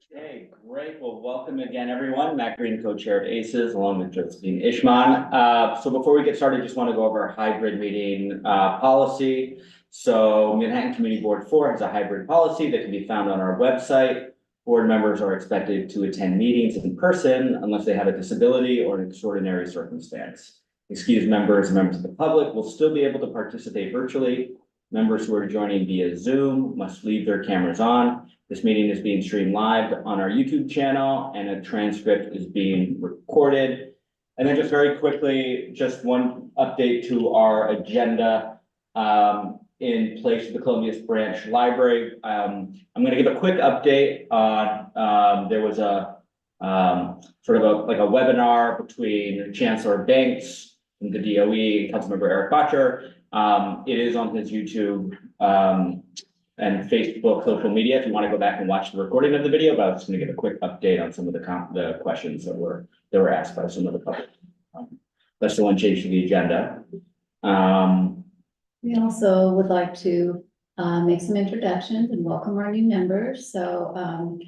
Hey, great. Well, welcome again, everyone. Matt Green, co-chair of ACES, along with Josephine Ishman. So before we get started, just want to go over our hybrid meeting policy. So Manhattan Community Board 4 has a hybrid policy that can be found on our website. Board members are expected to attend meetings in person unless they have a disability or an extraordinary circumstance. Excused members and members of the public will still be able to participate virtually. Members who are joining via Zoom must leave their cameras on. This meeting is being streamed live on our YouTube channel and a transcript is being recorded. And then just very quickly, just one update to our agenda in place of the Columbus Branch Library. I'm going to give a quick update on, there was a sort of a webinar between Chancellor Banks and the DOE and Councilmember Eric Botcher. It is on his YouTube and Facebook social media if you want to go back and watch the recording of the video, but I was just going to give a quick update on some of the questions that were asked by some of the public. That's the one change to the agenda. We also would like to make some introductions and welcome our new members. So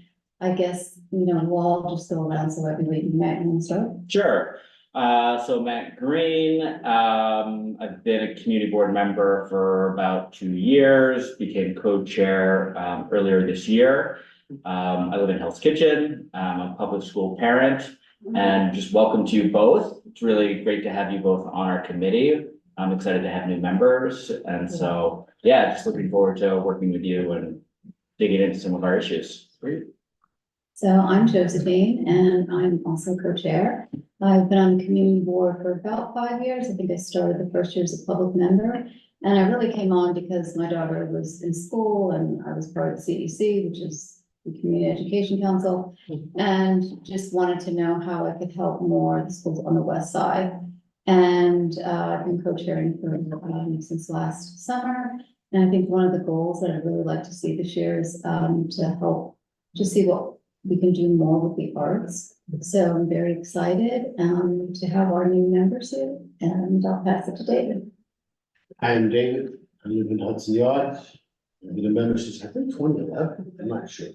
I guess, we'll all just go around so everybody can start. Sure. So Matt Green, I've been a community board member for about 2 years, became co-chair earlier this year. I live in Hell's Kitchen. I'm a public school parent and just welcome to you both. It's really great to have you both on our committee. I'm excited to have new members. And so, yeah, just looking forward to working with you and digging into some of our issues. Great. So I'm Josephine and I'm also co-chair. I've been on the community board for about 5 years. I think I started the first year as a public member. And I really came on because my daughter was in school and I was part of the CEC, which is the Community Education Council, and just wanted to know how I could help more the schools on the west side. And I've been co-chairing for since last summer. And I think one of the goals that I'd really like to see this year is to help to see what we can do more with the arts. So I'm very excited to have our new members here, and I'll pass it to David. I am David. I live in Hudson Yards. I've been a member since I think 2011. I'm not sure.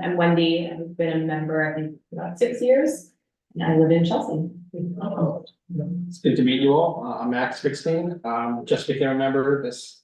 I'm Wendy. I've been a member, I think, about 6 years, and I live in Chelsea. It's good to meet you all. I'm Max 16. Just became a member this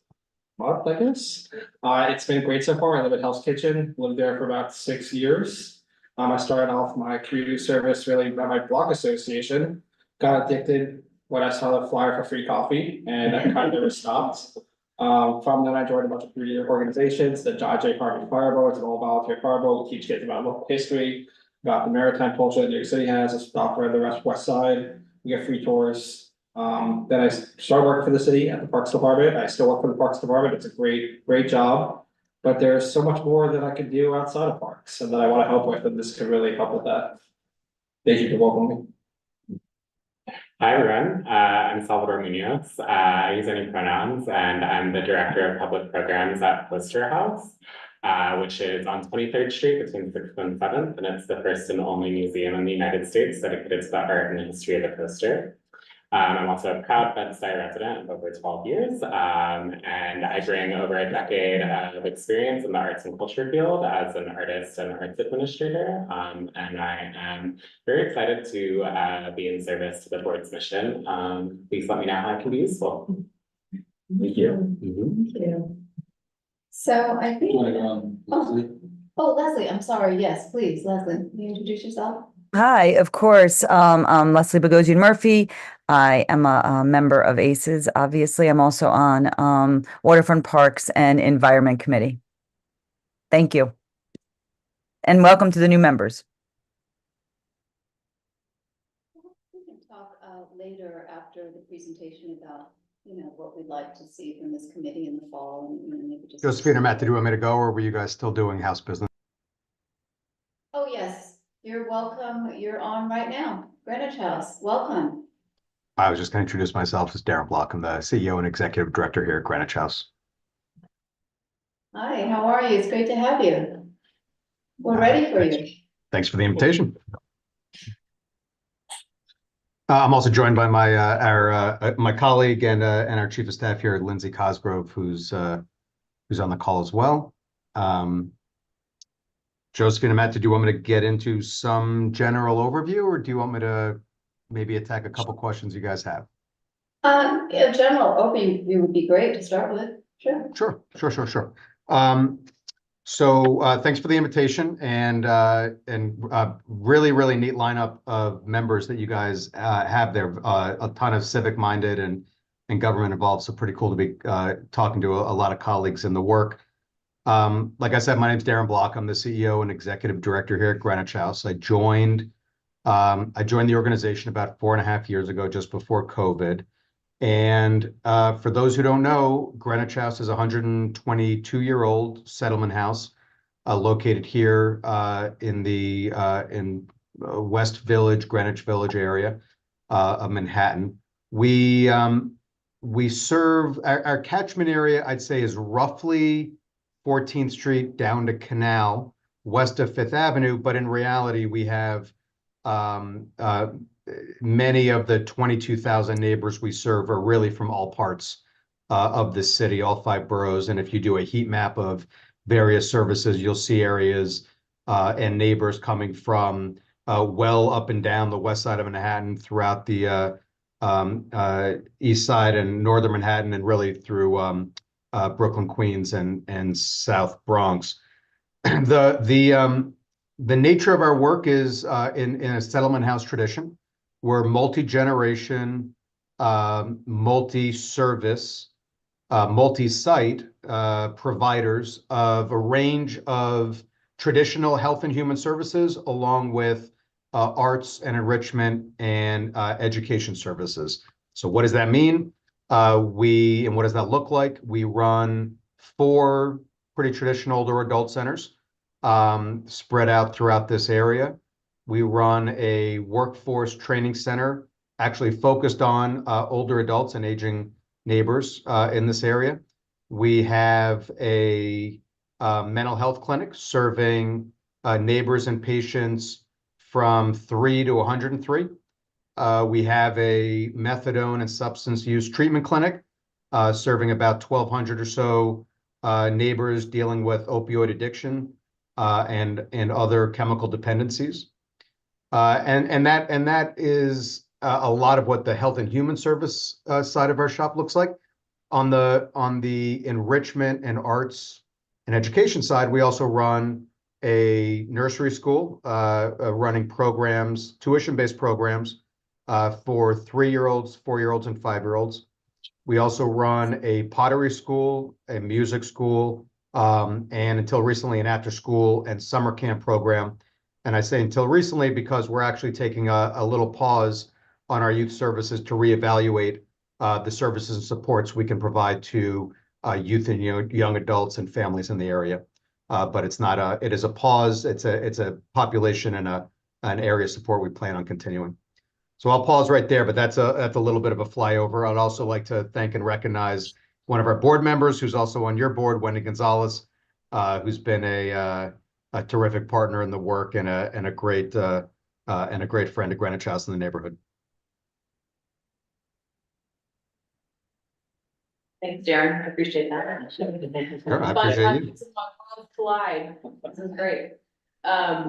month, I guess. It's been great so far. I live at Hell's Kitchen, lived there for about 6 years. I started off my community service really by my block association, got addicted when I saw the flyer for free coffee, and I kind of never stopped. From then I joined a bunch of community organizations, the J. Harvey Fireball. It's an all volunteer fireball. We teach kids about local history, about the maritime culture that New York City has. It's about for the west side. We get free tours. Then I started working for the city at the Parks Department. I still work for the Parks Department. It's a great job, but there's so much more that I could do outside of parks and that I want to help with, and this could really help with that. Thank you for welcoming me. Hi everyone, I'm Salvador Munoz. I use any pronouns, and I'm the Director of Public Programs at Poster House, which is on 23rd Street between 6th and 7th, and it's the first and only museum in the United States dedicated to the art and the history of the poster. I'm also a proud Bed-Stuy resident of over 12 years, and I bring over a decade of experience in the arts and culture field as an artist and arts administrator, and I am very excited to be in service to the board's mission. Please let me know how I can be useful. Thank you. Thank you. So I think, Leslie, I'm sorry. Yes, please, Leslie, can you introduce yourself? Hi, of course. I'm Leslie Bogosian Murphy. I am a member of ACES. Obviously, I'm also on Waterfront Parks and Environment Committee. Thank you. And welcome to the new members. We can talk later after the presentation about, what we'd like to see from this committee in the fall, and maybe just. Josephine or Matt, did you want me to go, or were you guys still doing house business? Oh, yes. You're welcome. You're on right now. Greenwich House, welcome. I was just going to introduce myself as Darren Block. I'm the CEO and Executive Director here at Greenwich House. Hi, how are you? It's great to have you. We're ready for you. Thanks for the invitation. I'm also joined by my colleague and our Chief of Staff here, Lindsay Cosgrove, who's on the call as well. Josephine and Matt, did you want me to get into some general overview, or do you want me to maybe attack a couple questions you guys have? A general overview would be great to start with, sure. Sure. Thanks for the invitation and really neat lineup of members that you guys have there. A ton of civic minded and government involved. So pretty cool to be talking to a lot of colleagues in the work. Like I said, my name's Darren Block. I'm the CEO and executive director here at Greenwich House. I joined the organization about 4.5 years ago, just before COVID. And for those who don't know, Greenwich House is a 122-year-old settlement house located here in West Village, Greenwich Village area of Manhattan. We serve our catchment area, I'd say, is roughly 14th Street down to Canal, west of Fifth Avenue, but in reality, we have many of the 22,000 neighbors we serve are really from all parts of the city, all 5 boroughs. And if you do a heat map of various services, you'll see areas and neighbors coming from well up and down the west side of Manhattan, throughout the east side and northern Manhattan, and really through Brooklyn, Queens, and South Bronx. The nature of our work is in a settlement house tradition. We're multi-generation, multi-service, multi-site providers of a range of traditional health and human services, along with arts and enrichment and education services. So what does that mean? And what does that look like? We run 4 pretty traditional older adult centers spread out throughout this area. We run a workforce training center actually focused on older adults and aging neighbors in this area. We have a mental health clinic serving neighbors and patients from 3 to 103. We have a methadone and substance use treatment clinic serving about 1,200 or so neighbors dealing with opioid addiction and other chemical dependencies. And that is a lot of what the health and human service side of our shop looks like. On the enrichment and arts and education side, we also run a nursery school running programs, tuition-based programs for 3-year-olds, 4-year-olds, and 5-year-olds. We also run a pottery school, a music school, and until recently, an after-school and summer camp program. And I say until recently because we're actually taking a little pause on our youth services to reevaluate the services and supports we can provide to youth and young adults and families in the area. But it is a pause. It's a population and an area of support we plan on continuing. So I'll pause right there, but that's a little bit of a flyover. I'd also like to thank and recognize one of our board members who's also on your board, Wendy Gonzalez, who's been a terrific partner in the work and a great friend of Greenwich House in the neighborhood. Thanks, Darren. I appreciate that. Sure, I appreciate you. Collide. This is great. I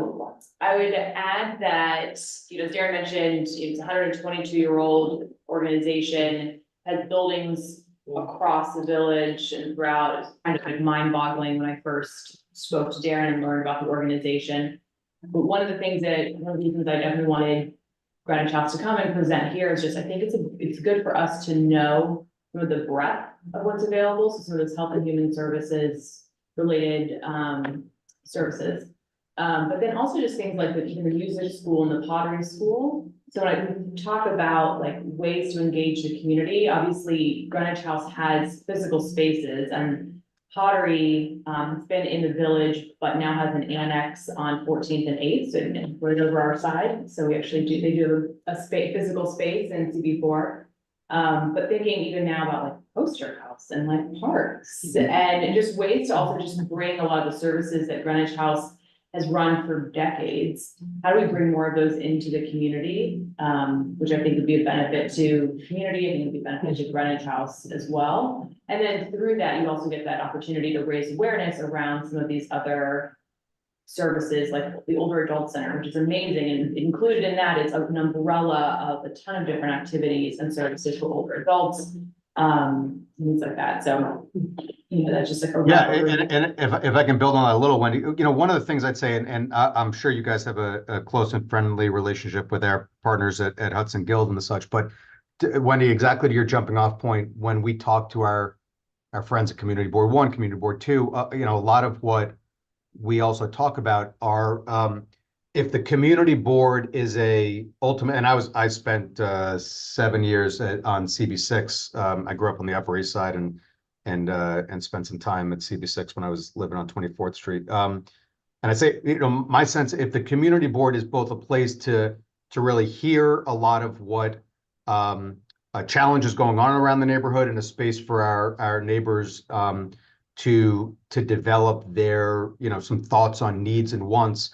would add that, as Darren mentioned, it's a 122-year-old organization, has buildings across the village and throughout. It's kind of mind-boggling when I first spoke to Darren and learned about the organization. But one of the reasons I definitely wanted Greenwich House to come and present here is just, I think it's good for us to know some of the breadth of what's available. So some of those health and human services related services. But then also just things like even the music school and the pottery school. So when I talk about like ways to engage the community, obviously Greenwich House has physical spaces, and pottery has been in the village, but now has an annex on 14th and 8th, so right over our side. So they do a physical space in MCB4. But thinking even now about like poster house and like parks and just ways to also just bring a lot of the services that Greenwich House has run for decades. How do we bring more of those into the community? Which I think would be a benefit to the community, I think would be a benefit to Greenwich House as well. And then through that, you also get that opportunity to raise awareness around some of these other services like the Older Adult Center, which is amazing. And included in that is an umbrella of a ton of different activities and services for older adults, things like that. So, that's just like a. Yeah, and if I can build on that a little, Wendy, one of the things I'd say, and I'm sure you guys have a close and friendly relationship with our partners at Hudson Guild and the such, but Wendy, exactly to your jumping off point, when we talk to our friends at Community Board 1, Community Board 2, a lot of what we also talk about are, if the community board is a ultimate, and I spent 7 years on CB6. I grew up on the Upper East Side and spent some time at CB6 when I was living on 24th Street. And I say, my sense, if the community board is both a place to really hear a lot of what challenges going on around the neighborhood and a space for our neighbors to develop their, some thoughts on needs and wants,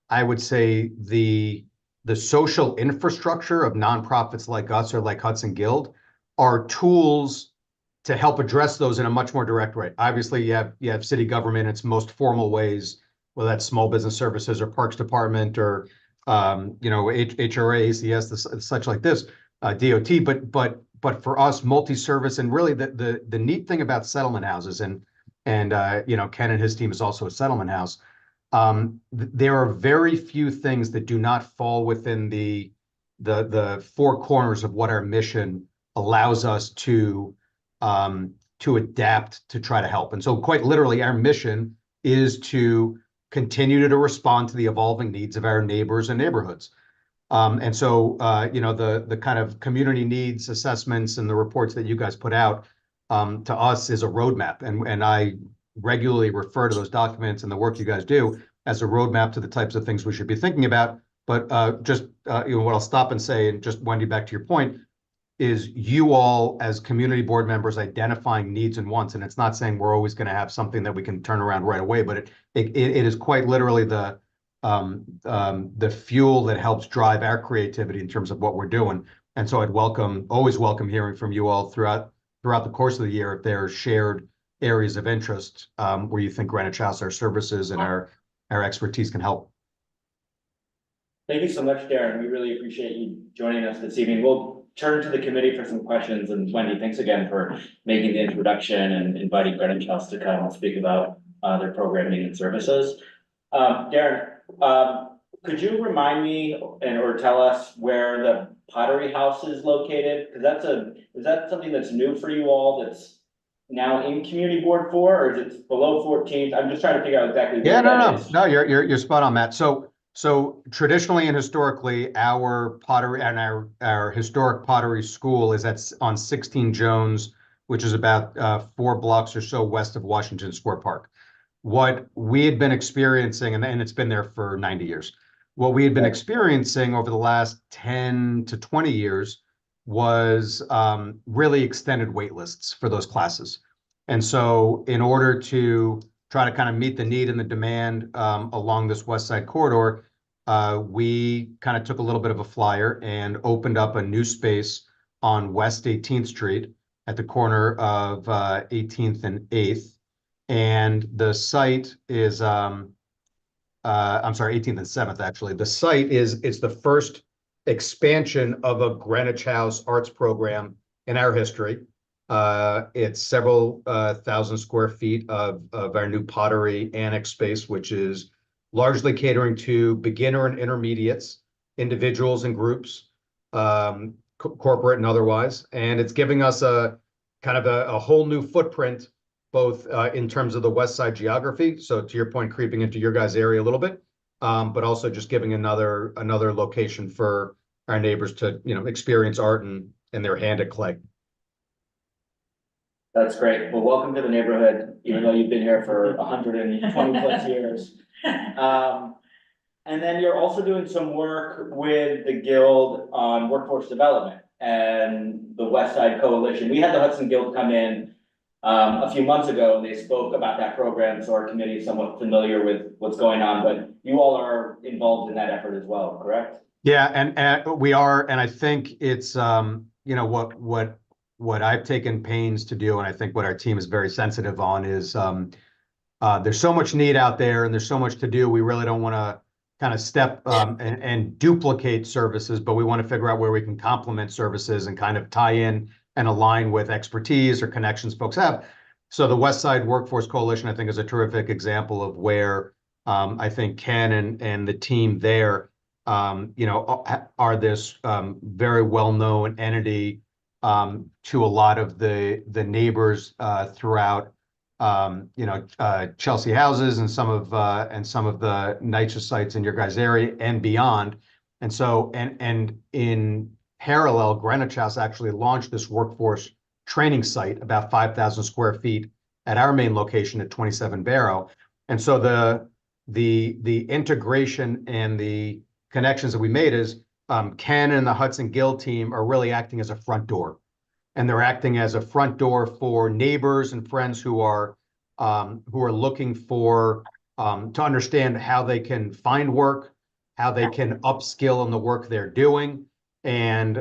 I would say the social infrastructure of nonprofits like us or like Hudson Guild are tools to help address those in a much more direct way. Obviously, you have city government in its most formal ways, whether that's small business services or parks department or HRA, ACES, such like this, DOT. But for us, multi-service, and really the neat thing about settlement houses, and Ken and his team is also a settlement house. There are very few things that do not fall within the four corners of what our mission allows us to adapt to try to help. And so quite literally, our mission is to continue to respond to the evolving needs of our neighbors and neighborhoods. And so, the kind of community needs assessments and the reports that you guys put out to us is a roadmap. And I regularly refer to those documents and the work you guys do as a roadmap to the types of things we should be thinking about. But what I'll stop and say, and just Wendy, back to your point, is you all as community board members identifying needs and wants. And it's not saying we're always going to have something that we can turn around right away, but it is quite literally the fuel that helps drive our creativity in terms of what we're doing. And so I'd always welcome hearing from you all throughout the course of the year if there are shared areas of interest where you think Greenwich House, our services and our expertise can help. Thank you so much, Darren. We really appreciate you joining us this evening. We'll turn to the committee for some questions. And Wendy, thanks again for making the introduction and inviting Greenwich House to come and speak about their programming and services. Darren, could you remind me or tell us where the Pottery House is located? Because is that something that's new for you all that's now in Community Board 4, or is it below 14th? I'm just trying to figure out exactly where that is. No, you're spot on, Matt. So traditionally and historically, our pottery and our historic pottery school is on 16 Jones, which is about 4 blocks or so west of Washington Square Park. What we had been experiencing, and it's been there for 90 years, what we had been experiencing over the last 10 to 20 years was really extended wait lists for those classes. And so in order to try to kind of meet the need and the demand along this West Side corridor, we kind of took a little bit of a flyer and opened up a new space on West 18th Street at the corner of 18th and 8th. And the site is, 18th and 7th, actually. The site it's the first expansion of a Greenwich House arts program in our history. It's several thousand square feet of our new pottery annex space, which is largely catering to beginner and intermediates, individuals and groups, corporate and otherwise. And it's giving us a kind of a whole new footprint, both in terms of the West Side geography. So to your point, creeping into your guys' area a little bit, but also just giving another location for our neighbors to, experience art and their hand at clay. That's great. Well, welcome to the neighborhood, even though you've been here for 120 plus years. And then you're also doing some work with the Guild on workforce development and the West Side Coalition. We had the Hudson Guild come in a few months ago, and they spoke about that program, so our committee is somewhat familiar with what's going on, but you all are involved in that effort as well, correct? Yeah, and we are, and I think it's you know, what I've taken pains to do, and I think what our team is very sensitive on is there's so much need out there and there's so much to do. We really don't want to kind of step and duplicate services, but we want to figure out where we can complement services and kind of tie in and align with expertise or connections folks have. So the West Side Workforce Coalition, I think, is a terrific example of where I think Ken and the team there, you know, are this very well-known entity to a lot of the neighbors throughout you know, Chelsea houses and some of the NYCHA sites in your guys' area and beyond. And so, and in parallel, Greenwich House actually launched this workforce training site, about 5,000 square feet at our main location at 27 Barrow. And so the integration and the connections that we made is Ken and the Hudson Guild team are really acting as a front door. And they're acting as a front door for neighbors and friends who are looking for to understand how they can find work, how they can upskill in the work they're doing, and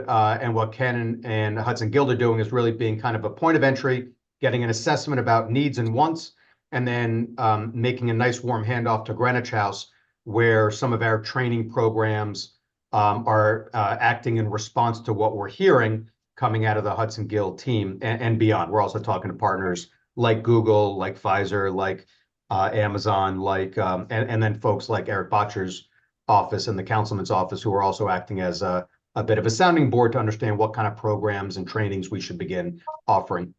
what Ken and Hudson Guild are doing is really being kind of a point of entry, getting an assessment about needs and wants, and then making a nice warm handoff to Greenwich House, where some of our training programs are acting in response to what we're hearing coming out of the Hudson Guild team and beyond. We're also talking to partners like Google, like Pfizer, like Amazon, like and then folks like Eric Botcher's office and the councilman's office, who are also acting as a bit of a sounding board to understand what kind of programs and trainings we should begin offering.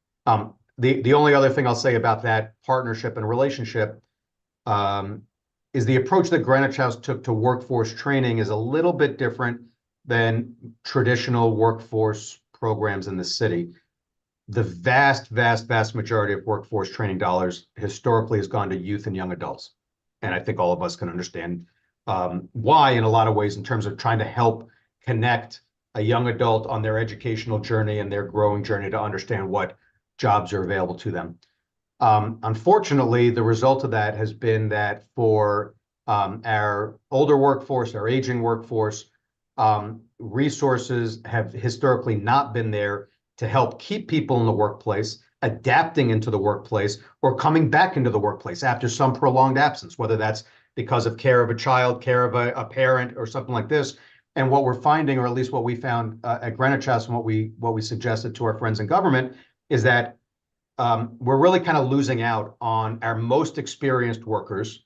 The only other thing I'll say about that partnership and relationship is the approach that Greenwich House took to workforce training is a little bit different than traditional workforce programs in the city. The vast majority of workforce training dollars historically has gone to youth and young adults. And I think all of us can understand why in a lot of ways in terms of trying to help connect a young adult on their educational journey and their growing journey to understand what jobs are available to them. Unfortunately, the result of that has been that for our older workforce, our aging workforce, resources have historically not been there to help keep people in the workplace, adapting into the workplace, or coming back into the workplace after some prolonged absence, whether that's because of care of a child, care of a parent, or something like this. And what we're finding, or at least what we found at Greenwich House and what we suggested to our friends in government, is that we're really kind of losing out on our most experienced workers,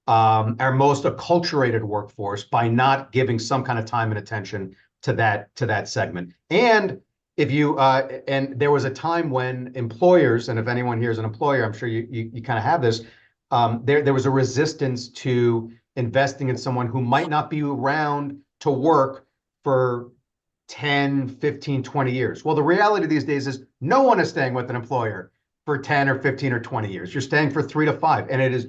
our most acculturated workforce, by not giving some kind of time and attention to that segment. And if you and there was a time when employers, and if anyone here is an employer, I'm sure you kind of have this, there was a resistance to investing in someone who might not be around to work for 10, 15, 20 years. Well, the reality these days is no one is staying with an employer for 10 or 15 or 20 years. You're staying for 3 to 5. And it is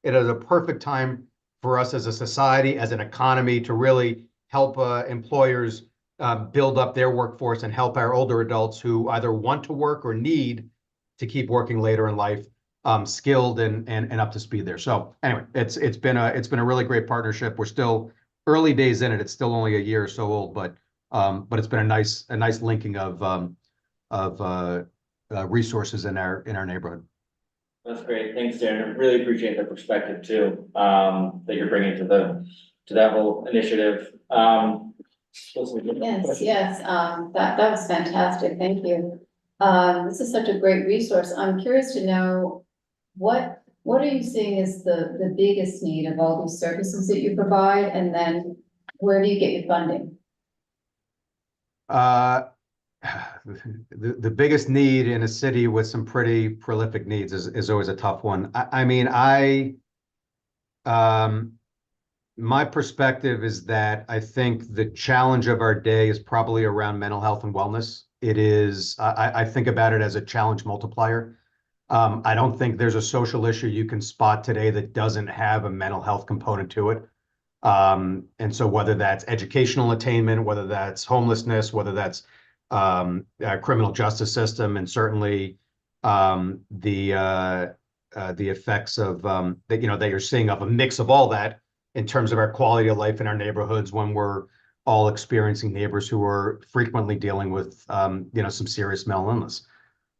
a perfect time for us as a society, as an economy, to really help employers build up their workforce and help our older adults who either want to work or need to keep working later in life, skilled and up to speed there. So anyway, it's been a really great partnership. We're still early days in it. It's still only a year or so old, but it's been a nice linking of resources in our neighborhood. That's great. Thanks, Darren. I really appreciate the perspective too, that you're bringing to that whole initiative. Yes, that was fantastic. Thank you. This is such a great resource. I'm curious to know what are you seeing as the biggest need of all these services that you provide, and then where do you get your funding? The biggest need in a city with some pretty prolific needs is always a tough one. My perspective is that I think the challenge of our day is probably around mental health and wellness. It is, I think about it as a challenge multiplier. I don't think there's a social issue you can spot today that doesn't have a mental health component to it. And so whether that's educational attainment, whether that's homelessness, whether that's our criminal justice system, and certainly the effects of that, you know, that you're seeing of a mix of all that in terms of our quality of life in our neighborhoods when we're all experiencing neighbors who are frequently dealing with you know, some serious mental illness.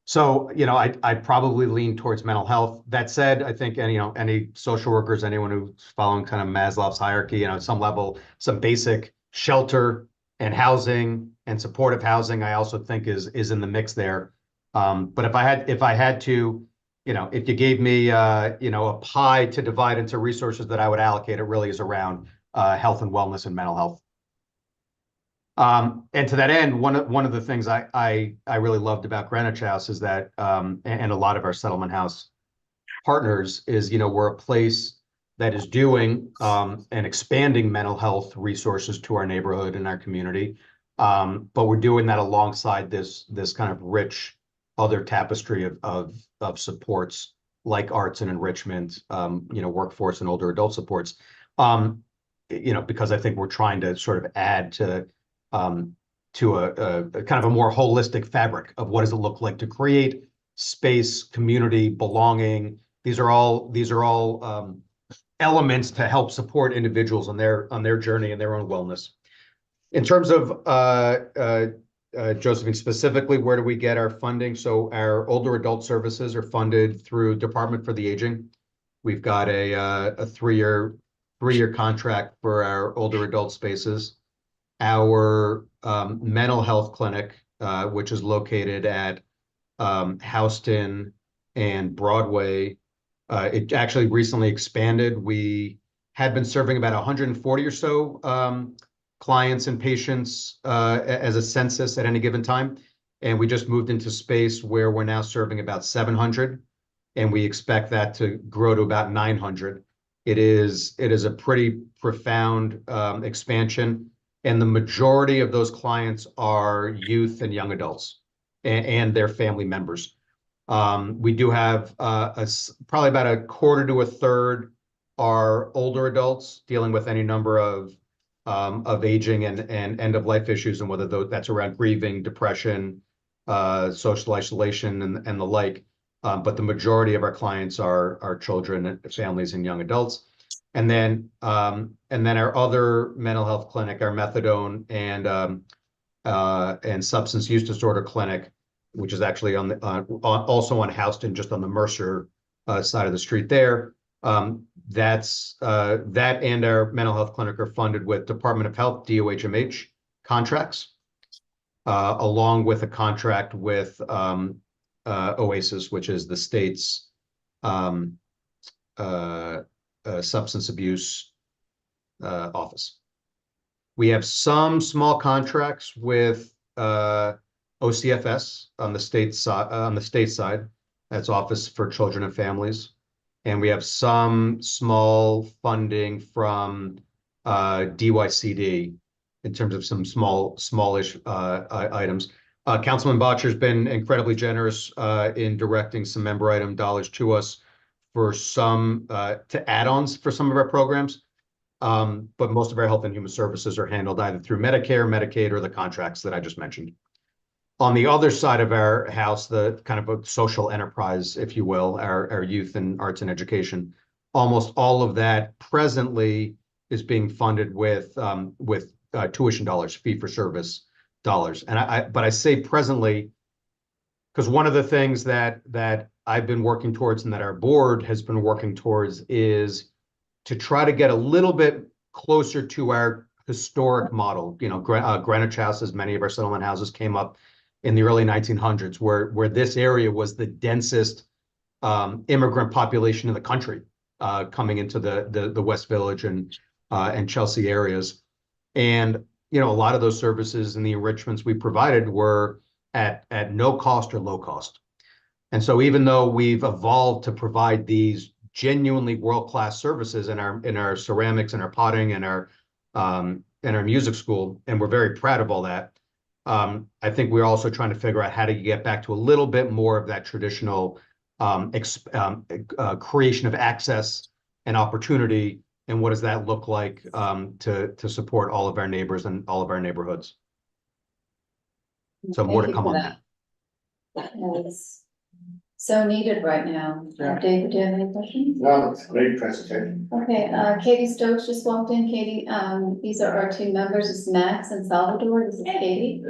So, you know, I probably lean towards mental health. That said, I think any, you know, any social workers, anyone who's following kind of Maslow's hierarchy, you know, at some level, some basic shelter and housing and supportive housing, I also think is in the mix there. But if I had to, you know, if you gave me you know, a pie to divide into resources that I would allocate, it really is around health and wellness and mental health. And to that end, one of the things I really loved about Greenwich House is that, and a lot of our settlement house partners is, you know, we're a place that is doing and expanding mental health resources to our neighborhood and our community. But we're doing that alongside this kind of rich other tapestry of supports like arts and enrichment, you know, workforce and older adult supports. You know, because I think we're trying to sort of add to a kind of a more holistic fabric of what does it look like to create space, community, belonging. These are all elements to help support individuals on their journey and their own wellness. In terms of Josephine, specifically, where do we get our funding? So our older adult services are funded through Department for the Aging. We've got a three-year contract for our older adult spaces. Our mental health clinic, which is located at Houston and Broadway, it actually recently expanded. We had been serving about 140 or so clients and patients as a census at any given time. And we just moved into space where we're now serving about 700. And we expect that to grow to about 900. It is a pretty profound expansion. And the majority of those clients are youth and young adults and their family members. We do have probably about a quarter to a third are older adults dealing with any number of aging and end of life issues, and whether that's around grieving, depression, social isolation, and the like. But the majority of our clients are children, families, and young adults. And then our other mental health clinic, our methadone and substance use disorder clinic, which is actually also on Houston, just on the Mercer side of the street there. That and our mental health clinic are funded with Department of Health, DOHMH contracts, along with a contract with ACES, which is the state's substance abuse office. We have some small contracts with OCFS on the state side. That's Office for Children and Families. And we have some small funding from DYCD in terms of some smallish items. Councilman Botcher's been incredibly generous in directing some member item dollars to us for some to add-ons for some of our programs. But most of our health and human services are handled either through Medicare, Medicaid, or the contracts that I just mentioned. On the other side of our house, the kind of a social enterprise, if you will, our youth and arts and education, almost all of that presently is being funded with tuition dollars, fee-for-service dollars. And but I say presently because one of the things that I've been working towards and that our board has been working towards is to try to get a little bit closer to our historic model. You know, Greenwich House, as many of our settlement houses came up in the early 1900s, where this area was the densest immigrant population in the country, coming into the West Village and Chelsea areas. And, you know, a lot of those services and the enrichments we provided were at no cost or low cost. And so even though we've evolved to provide these genuinely world-class services in our ceramics and our potting and our music school, and we're very proud of all that, I think we're also trying to figure out how to get back to a little bit more of that traditional creation of access and opportunity, and what does that look like to support all of our neighbors and all of our neighborhoods. So more to come on that. That is so needed right now. Yeah. David, do you have any questions? No, it's a great presentation. Okay, Katie Stokes just walked in. Katie, these are our two members, it's Max and Salvador. This is Katie.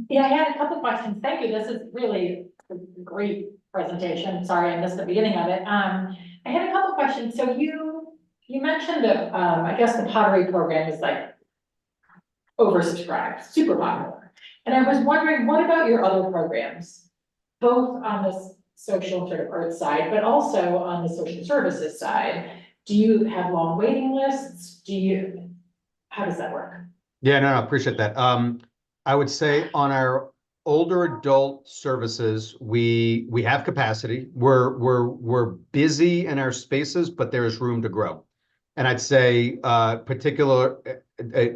Yeah, I had a couple questions. Thank you. This is really a great presentation. Sorry, I missed the beginning of it. I had a couple questions. So you mentioned that, I guess the pottery program is like oversubscribed, super popular. And I was wondering, what about your other programs? Both on the social sort of arts side, but also on the social services side. Do you have long waiting lists? How does that work? Yeah, no, appreciate that. I would say on our older adult services, we have capacity. We're busy in our spaces, but there is room to grow. And I'd say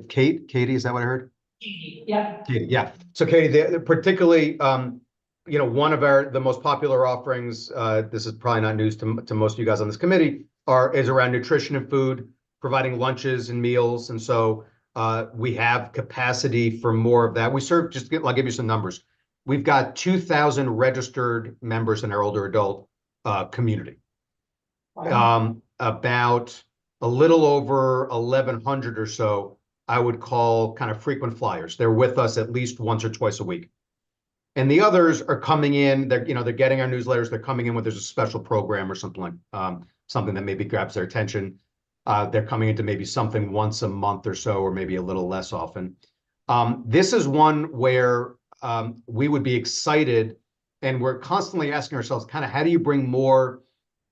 Katie, is that what I heard? Yeah. Katie, yeah. So Katie, particularly, one of the most popular offerings, this is probably not news to most of you guys on this committee, is around nutrition and food, providing lunches and meals. And so we have capacity for more of that. I'll give you some numbers. We've got 2,000 registered members in our older adult community. Wow. About a little over 1,100 or so, I would call kind of frequent flyers. They're with us at least once or twice a week. And the others are coming in, they're getting our newsletters, they're coming in when there's a special program or something like something that maybe grabs their attention. They're coming into maybe something once a month or so, or maybe a little less often. This is one where we would be excited, and we're constantly asking ourselves, kind of, how do you bring more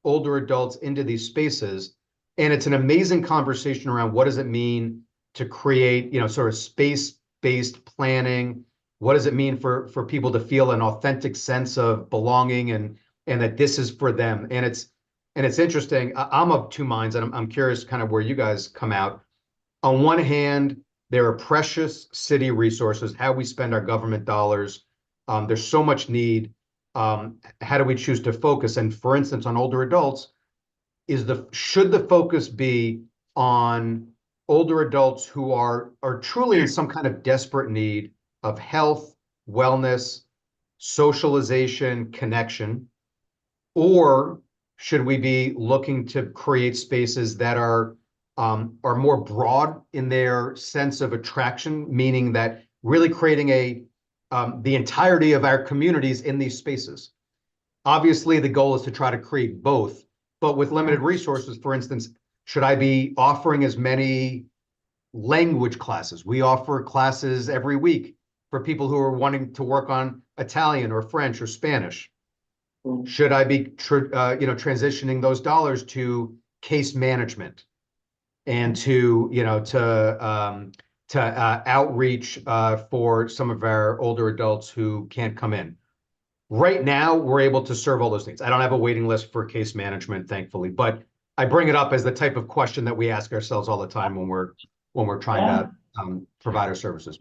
older adults into these spaces? And it's an amazing conversation around what does it mean to create, sort of space-based planning. What does it mean for people to feel an authentic sense of belonging and that this is for them? And it's interesting. I'm of two minds, and I'm curious kind of where you guys come out. On one hand, there are precious city resources, how we spend our government dollars. There's so much need. How do we choose to focus? And for instance, on older adults, should the focus be on older adults who are truly in some kind of desperate need of health, wellness, socialization, connection? Or should we be looking to create spaces that are more broad in their sense of attraction, meaning that really creating the entirety of our communities in these spaces? Obviously, the goal is to try to create both, but with limited resources, for instance, should I be offering as many language classes? We offer classes every week for people who are wanting to work on Italian or French or Spanish. Should I be transitioning those dollars to case management and to outreach for some of our older adults who can't come in? Right now, we're able to serve all those things. I don't have a waiting list for case management, thankfully, but I bring it up as the type of question that we ask ourselves all the time when we're trying to provide our services.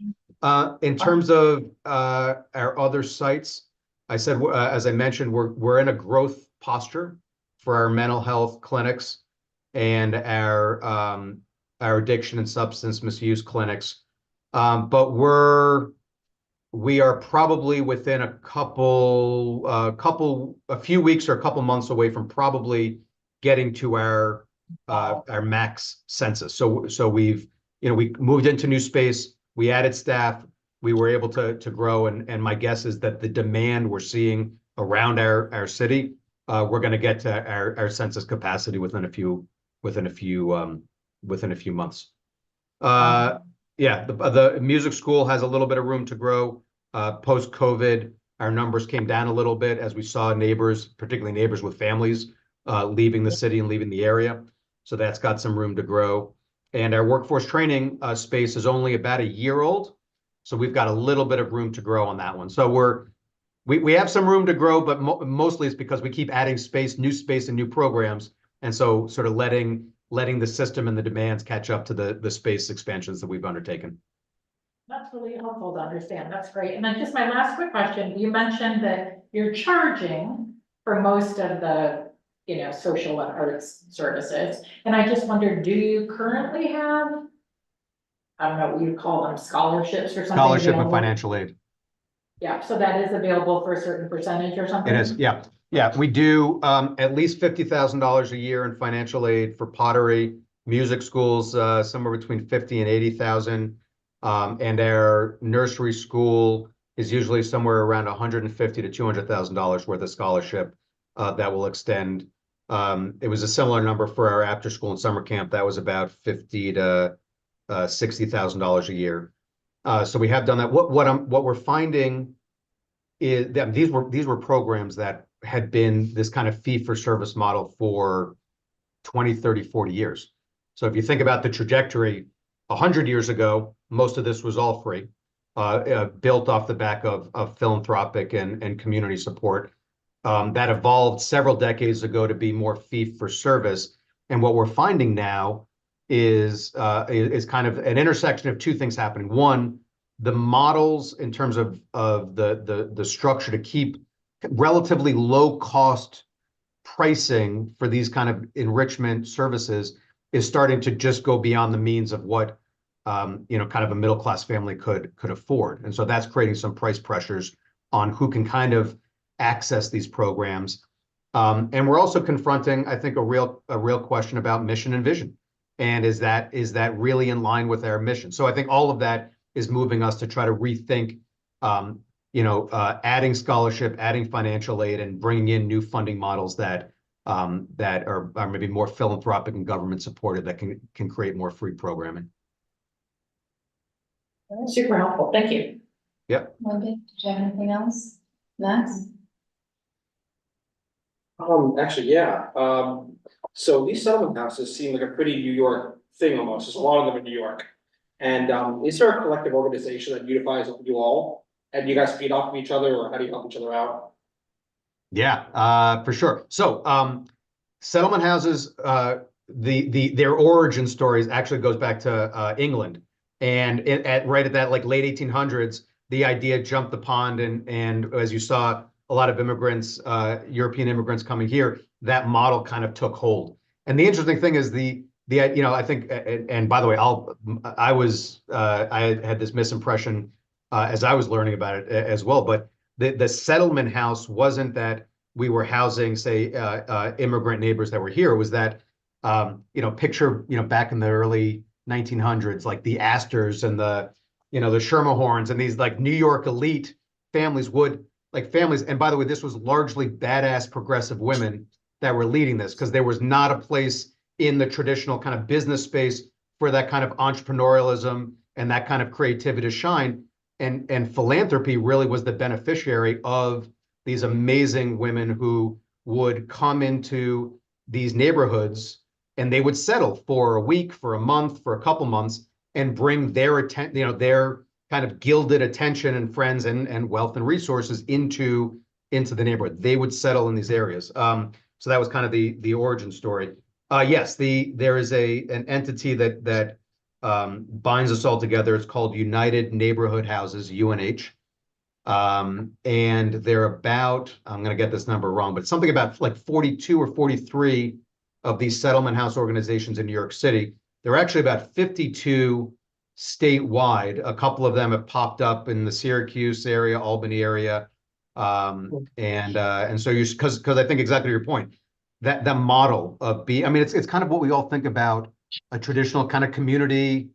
In terms of our other sites, I said, as I mentioned, we're in a growth posture for our mental health clinics and our addiction and substance misuse clinics, but we are probably within a few weeks or a couple months away from probably getting to our max census. So we moved into new space, we added staff, we were able to grow, and my guess is that the demand we're seeing around our city, we're going to get to our census capacity within a few months. The music school has a little bit of room to grow. Post-COVID, our numbers came down a little bit as we saw neighbors, particularly neighbors with families, leaving the city and leaving the area. So that's got some room to grow. And our workforce training space is only about a year old. So we've got a little bit of room to grow on that one. So we have some room to grow, but mostly it's because we keep adding new space and new programs. And so sort of letting the system and the demands catch up to the space expansions that we've undertaken. That's really helpful to understand. That's great. And then just my last quick question, you mentioned that you're charging for most of the, social and arts services. And I just wondered, do you currently have, I don't know what you call them, scholarships or something? Scholarship and available? financial aid. Yeah, so that is available for a certain percentage or something? It is, yeah. Yeah, we do at least $50,000 a year in financial aid for pottery, music schools, somewhere between 50 and 80,000. And our nursery school is usually somewhere around 150 to $200,000 worth of scholarship that will extend. It was a similar number for our after school and summer camp. That was about $50 to $60,000 a year. So we have done that. What we're finding is that these were programs that had been this kind of fee-for-service model for 20, 30, 40 years. So if you think about the trajectory, 100 years ago, most of this was all free, built off the back of philanthropic and community support. That evolved several decades ago to be more fee-for-service. And what we're finding now is kind of an intersection of two things happening. One, the models in terms of the structure to keep relatively low cost pricing for these kind of enrichment services is starting to just go beyond the means of what kind of a middle class family could afford. And so that's creating some price pressures on who can kind of access these programs. And we're also confronting, I think, a real question about mission and vision. And is that really in line with our mission? So I think all of that is moving us to try to rethink, adding scholarship, adding financial aid, and bringing in new funding models that are maybe more philanthropic and government supported that can create more free programming. Super helpful. Thank you. Yep. Wendy, did you have anything else? Max? Actually, yeah. So these settlement houses seem like a pretty New York thing almost. There's a lot of them in New York. And is there a collective organization that unifies you all? And you guys feed off of each other, or how do you help each other out? Yeah, for sure. So settlement houses, their origin stories actually goes back to England. And right at that like late 1800s, the idea jumped the pond, and as you saw, a lot of immigrants, European immigrants coming here, that model kind of took hold. And the interesting thing is I think, and by the way, I had this misimpression as I was learning about it as well. But the settlement house wasn't that we were housing, say, immigrant neighbors that were here. It was that, picture, back in the early 1900s, like the Astors and the Schermerhorns and these like New York elite families and by the way, this was largely badass progressive women that were leading this, because there was not a place in the traditional kind of business space for that kind of entrepreneurialism and that kind of creativity to shine. And philanthropy really was the beneficiary of these amazing women who would come into these neighborhoods and they would settle for a week, for a month, for a couple months, and bring their their kind of gilded attention and friends and wealth and resources into the neighborhood. They would settle in these areas. So that was kind of the origin story. Yes, there is an entity that binds us all together. It's called United Neighborhood Houses, UNH. And they're about, I'm going to get this number wrong, but something about like 42 or 43 of these settlement house organizations in New York City. There are actually about 52 statewide. A couple of them have popped up in the Syracuse area, Albany area. And so because I think exactly your point, that model of it's kind of what we all think about a traditional kind of community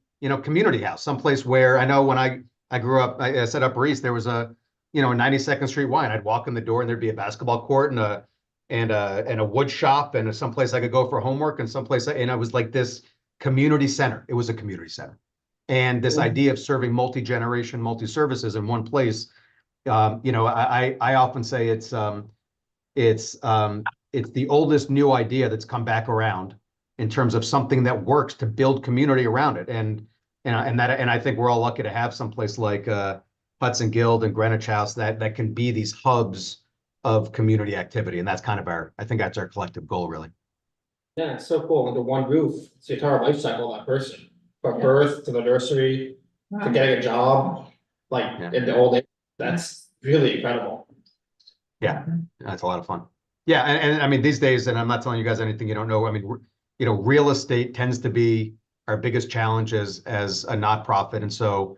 house, someplace where I know when I grew up, I said Upper East, there was a 92nd Street Y, and I'd walk in the door and there'd be a basketball court and a wood shop and someplace I could go for homework and and I was like this community center. It was a community center. And this idea of serving multi-generation, multi-services in one place, I often say it's the oldest new idea that's come back around in terms of something that works to build community around it. And I think we're all lucky to have someplace like Hudson Guild and Greenwich House that can be these hubs of community activity. And that's kind of I think that's our collective goal, really. Yeah, it's so cool. Under one roof, it's the entire life cycle of that person, from birth to the nursery to getting a job, in the old age. That's really incredible. Yeah, that's a lot of fun. Yeah, and I mean, these days, and I'm not telling you guys anything you don't know. I mean, real estate tends to be our biggest challenge as a nonprofit, and so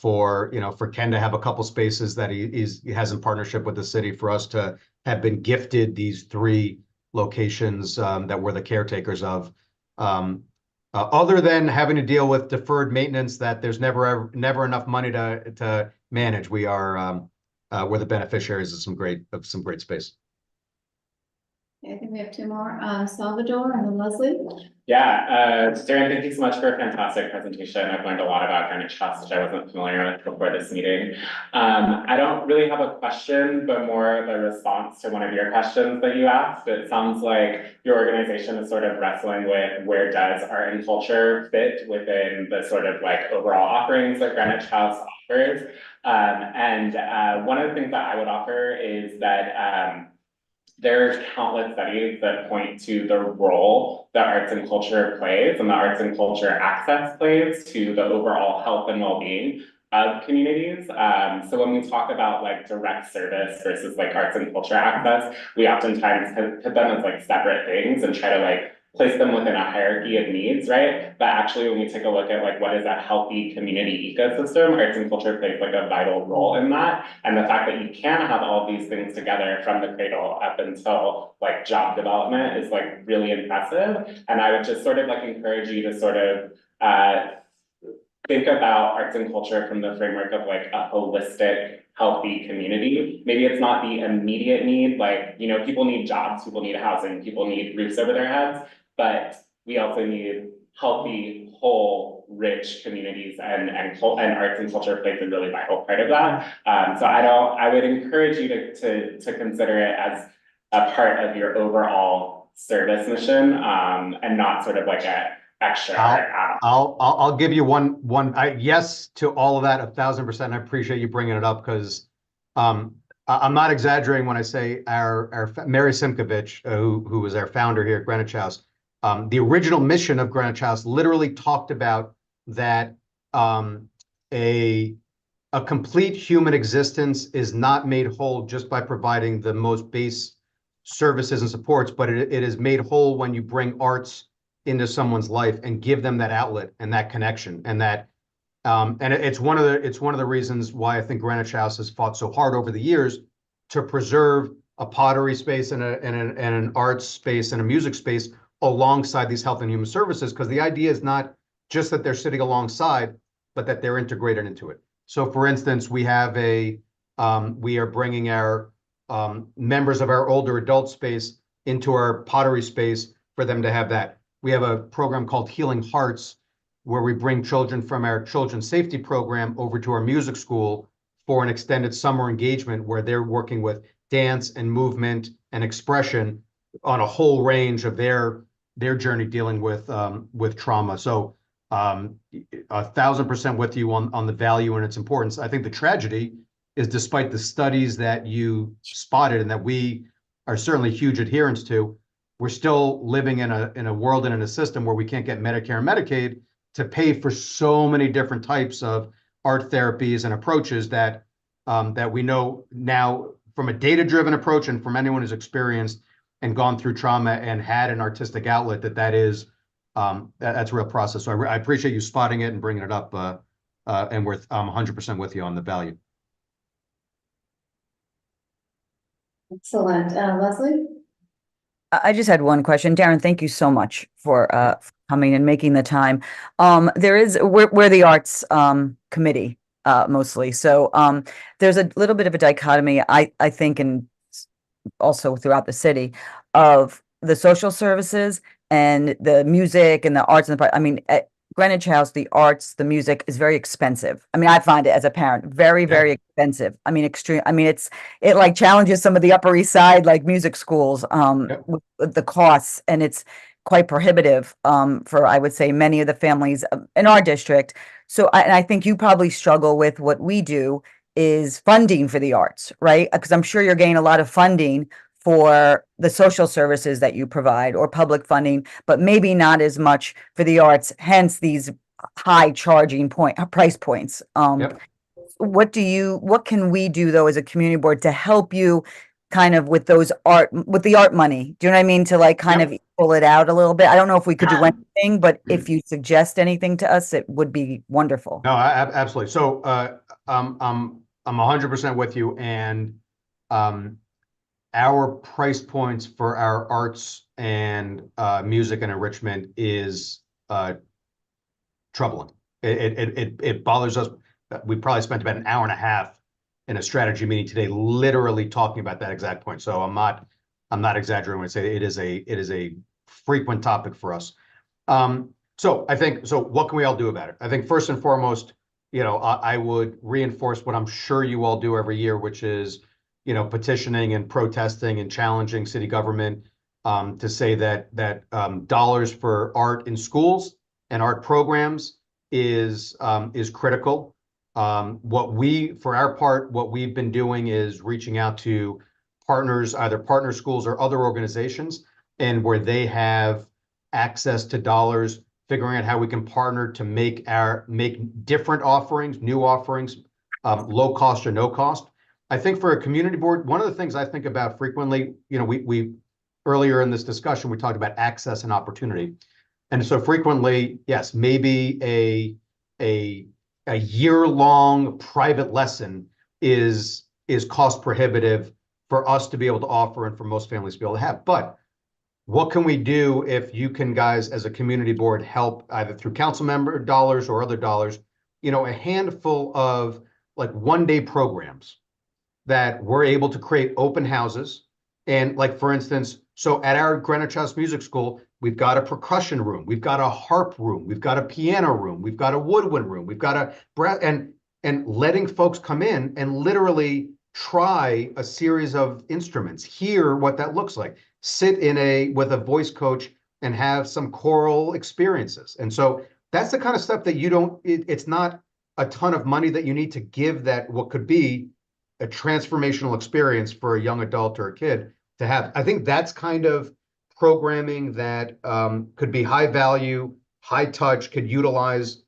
for Ken to have a couple spaces that he has in partnership with the city, for us to have been gifted these 3 locations that we're the caretakers of. Other than having to deal with deferred maintenance that there's never enough money to manage, we're the beneficiaries of some great space. I think we have 2 more, Salvador and then Leslie. Yeah, Darren, thank you so much for a fantastic presentation. I've learned a lot about Greenwich House, which I wasn't familiar with before this meeting. I don't really have a question, but more of a response to one of your questions that you asked. It sounds like your organization is sort of wrestling with where does art and culture fit within the sort of like overall offerings that Greenwich House offers. One of the things that I would offer is that there's countless studies that point to the role that arts and culture plays and the arts and culture access plays to the overall health and well-being of communities. So when we talk about like direct service versus like arts and culture access, we oftentimes put them as like separate things and try to like place them within a hierarchy of needs, right? But actually, when we take a look at like what is a healthy community ecosystem, arts and culture plays like a vital role in that. And the fact that you can have all these things together from the cradle up until like job development is like really impressive. And I would just sort of like encourage you to sort of think about arts and culture from the framework of like a holistic, healthy community. Maybe it's not the immediate need, like, you know, people need jobs, people need housing, people need roofs over their heads, but we also need healthy, whole, rich communities, and arts and culture plays a really vital part of that. So I would encourage you to consider it as a part of your overall service mission, and not sort of like a extra. I'll give you one yes to all of that 1,000%. I appreciate you bringing it up because I'm not exaggerating when I say our Mary Simkovich, who was our founder here at Greenwich House. The original mission of Greenwich House literally talked about that a complete human existence is not made whole just by providing the most base services and supports, but it is made whole when you bring arts into someone's life and give them that outlet and that connection, and that it's one of the reasons why I think Greenwich House has fought so hard over the years to preserve a pottery space and an arts space and a music space alongside these health and human services, because the idea is not just that they're sitting alongside, but that they're integrated into it. So for instance, we are bringing our members of our older adult space into our pottery space for them to have that. We have a program called Healing Hearts, where we bring children from our children's safety program over to our music school for an extended summer engagement where they're working with dance and movement and expression on a whole range of their journey dealing with trauma. So 1,000% with you on the value and its importance. I think the tragedy is, despite the studies that you spotted and that we are certainly huge adherents to, we're still living in a world and in a system where we can't get Medicare and Medicaid to pay for so many different types of art therapies and approaches that we know now from a data-driven approach and from anyone who's experienced and gone through trauma and had an artistic outlet that's a real process. So I appreciate you spotting it and bringing it up, and I'm 100% with you on the value. Excellent. Leslie? I just had one question. Darren, thank you so much for coming and making the time. We're the arts committee mostly. So there's a little bit of a dichotomy, I think, and also throughout the city, of the social services and the music and the arts and I mean, at Greenwich House, the arts, the music is very expensive. I mean, I find it as a parent very, very expensive. I mean, extreme. I mean, it like challenges some of the Upper East Side, like music schools, with the costs, and it's quite prohibitive for, I would say, many of the families in our district. So I think you probably struggle with what we do is funding for the arts, right? Because I'm sure you're getting a lot of funding for the social services that you provide, or public funding, but maybe not as much for the arts, hence these high price points. What can we do though as a community board to help you kind of with the art money? Do you know what I mean? To like kind of pull it out a little bit. I don't know if we could do anything, but if you suggest anything to us, it would be wonderful. No, absolutely. So I'm 100% with you. And our price points for our arts and music and enrichment is troubling. It bothers us. We probably spent about an hour and a half in a strategy meeting today, literally talking about that exact point. So I'm not exaggerating when I say it is a frequent topic for us. So what can we all do about it? I think first and foremost, I would reinforce what I'm sure you all do every year, which is, petitioning and protesting and challenging city government to say that dollars for art in schools and art programs is critical. For our part, what we've been doing is reaching out to partners, either partner schools or other organizations, and where they have access to dollars, figuring out how we can partner to make different offerings, new offerings, low cost or no cost. I think for a community board, one of the things I think about frequently, we earlier in this discussion, we talked about access and opportunity. And so frequently, yes, maybe a year-long private lesson is cost prohibitive for us to be able to offer and for most families to be able to have. But what can we do if you can, guys, as a community board, help either through council member dollars or other dollars, a handful of like one-day programs that we're able to create open houses. And like, for instance, so at our Greenwich House Music School, we've got a percussion room, we've got a harp room, we've got a piano room, we've got a woodwind room, we've got a brass, and letting folks come in and literally try a series of instruments, hear what that looks like, sit with a voice coach and have some choral experiences. And so that's the kind of stuff that it's not a ton of money that you need to give that what could be a transformational experience for a young adult or a kid to have. I think that's kind of programming that could be high value, high touch, could utilize.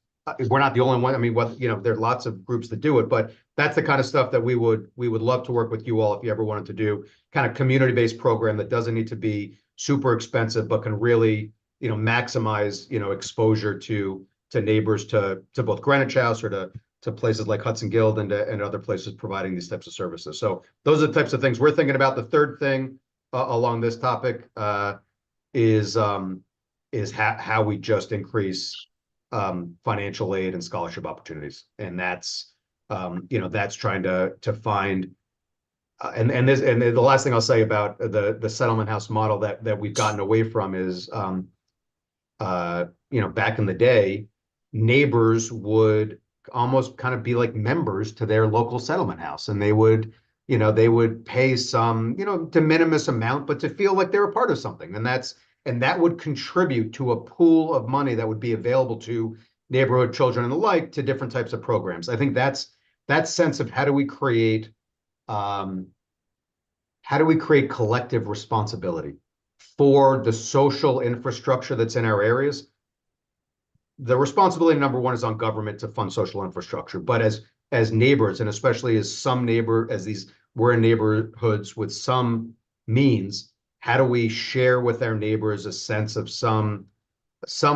We're not the only one. I mean, there are lots of groups that do it, but that's the kind of stuff that we would love to work with you all if you ever wanted to do kind of community-based program that doesn't need to be super expensive, but can really, maximize, exposure to neighbors, to both Greenwich House or to places like Hudson Guild and other places providing these types of services. So those are the types of things we're thinking about. The third thing along this topic is how we just increase financial aid and scholarship opportunities. And that's trying to find and the last thing I'll say about the settlement house model that we've gotten away from is back in the day, neighbors would almost kind of be like members to their local settlement house, and they would pay some de minimis amount, but to feel like they were part of something, and that would contribute to a pool of money that would be available to neighborhood children and the like to different types of programs. I think that's that sense of how do we create collective responsibility for the social infrastructure that's in our areas. The responsibility number one is on government to fund social infrastructure, but as neighbors, and especially we're in neighborhoods with some means, how do we share with our neighbors a sense of some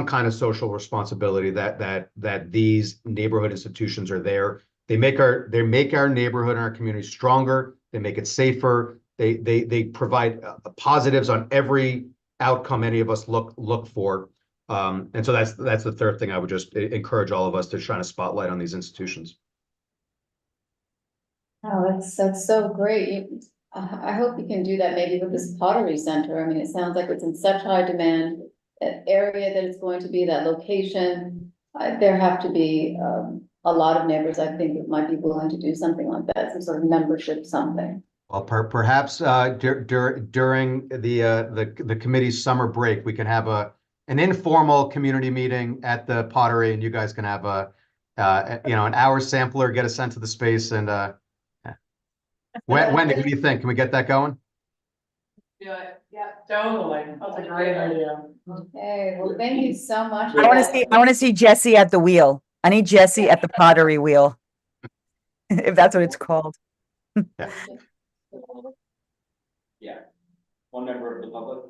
kind of social responsibility that these neighborhood institutions are there. They make our neighborhood and our community stronger. They make it safer. They provide positives on every outcome any of us look for. And so that's the third thing I would just encourage all of us to shine a spotlight on these institutions. Oh, that's so great. I hope you can do that maybe with this pottery center. I mean, it sounds like it's in such high demand, that area that it's going to be, that location. There have to be a lot of neighbors, I think, that might be willing to do something like that, some sort of membership, something. Well, perhaps during the committee's summer break, we can have an informal community meeting at the pottery, and you guys can have an hour sampler, get a sense of the space, and Wendy, what do you think? Can we get that going? Do it. Yeah, totally. That's a great idea. Okay, well, thank you so much. I want to see Jesse at the wheel. I need Jesse at the pottery wheel, if that's what it's called. Yeah. One member of the public.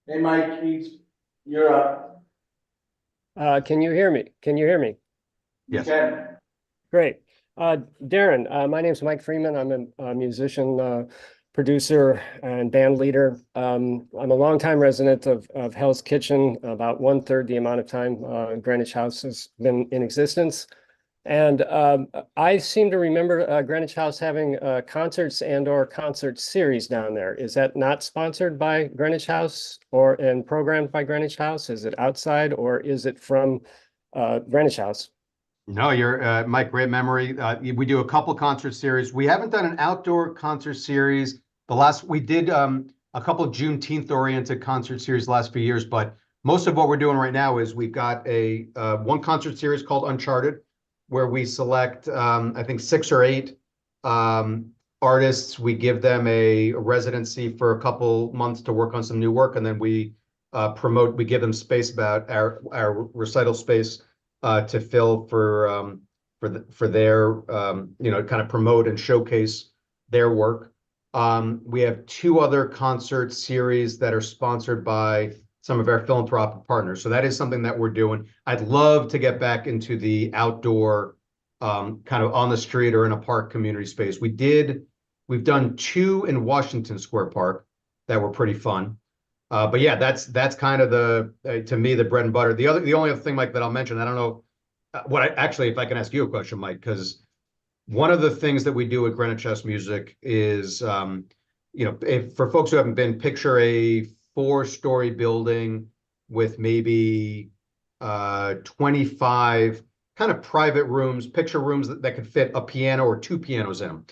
Hey, Mike, you're up. Can you hear me? Yes. You can. Great. Darren, my name's Mike Freeman. I'm a musician, producer and band leader. I'm a longtime resident of Hell's Kitchen, about 1/3 the amount of time Greenwich House has been in existence. And I seem to remember Greenwich House having concerts and/or concert series down there. Is that not sponsored by Greenwich House and programmed by Greenwich House? Is it outside or is it from Greenwich House? No, you're Mike, great memory. We do a couple concert series. We haven't done an outdoor concert series. We did a couple of Juneteenth oriented concert series the last few years, but most of what we're doing right now is we've got a one concert series called Uncharted, where we select I think 6 or 8 artists. We give them a residency for a couple months to work on some new work, and then we give them space, about our recital space to fill for their kind of promote and showcase their work. We have 2 other concert series that are sponsored by some of our philanthropic partners. So that is something that we're doing. I'd love to get back into the outdoor kind of on the street or in a park community space. We've done 2 in Washington Square Park that were pretty fun. But yeah, that's kind of to me, the bread and butter. The only other thing, Mike, that I'll mention, I don't know if I can ask you a question, Mike, because one of the things that we do at Greenwich House Music is, for folks who haven't been, picture a 4-story building with maybe 25 kind of private rooms, picture rooms that could fit a piano or 2 pianos in them.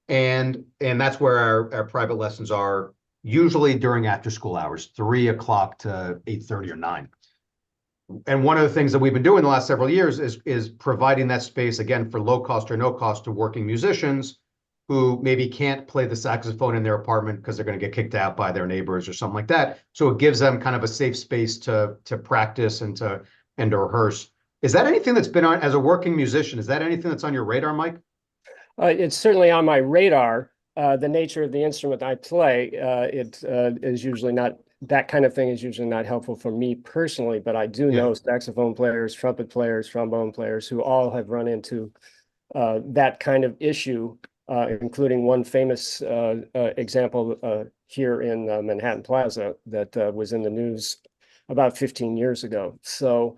And that's where our private lessons are, usually during after school hours, 3 o'clock to 8:30 or 9. And one of the things that we've been doing the last several years is providing that space, again, for low cost or no cost to working musicians who maybe can't play the saxophone in their apartment because they're going to get kicked out by their neighbors or something like that. So it gives them kind of a safe space to practice and to rehearse. Is that anything that's been on, as a working musician, is that anything that's on your radar, Mike? It's certainly on my radar. The nature of the instrument I play, it is usually not, that kind of thing is usually not helpful for me personally, but I do know saxophone players, trumpet players, trombone players who all have run into that kind of issue, including one famous example here in Manhattan Plaza that was in the news about 15 years ago. So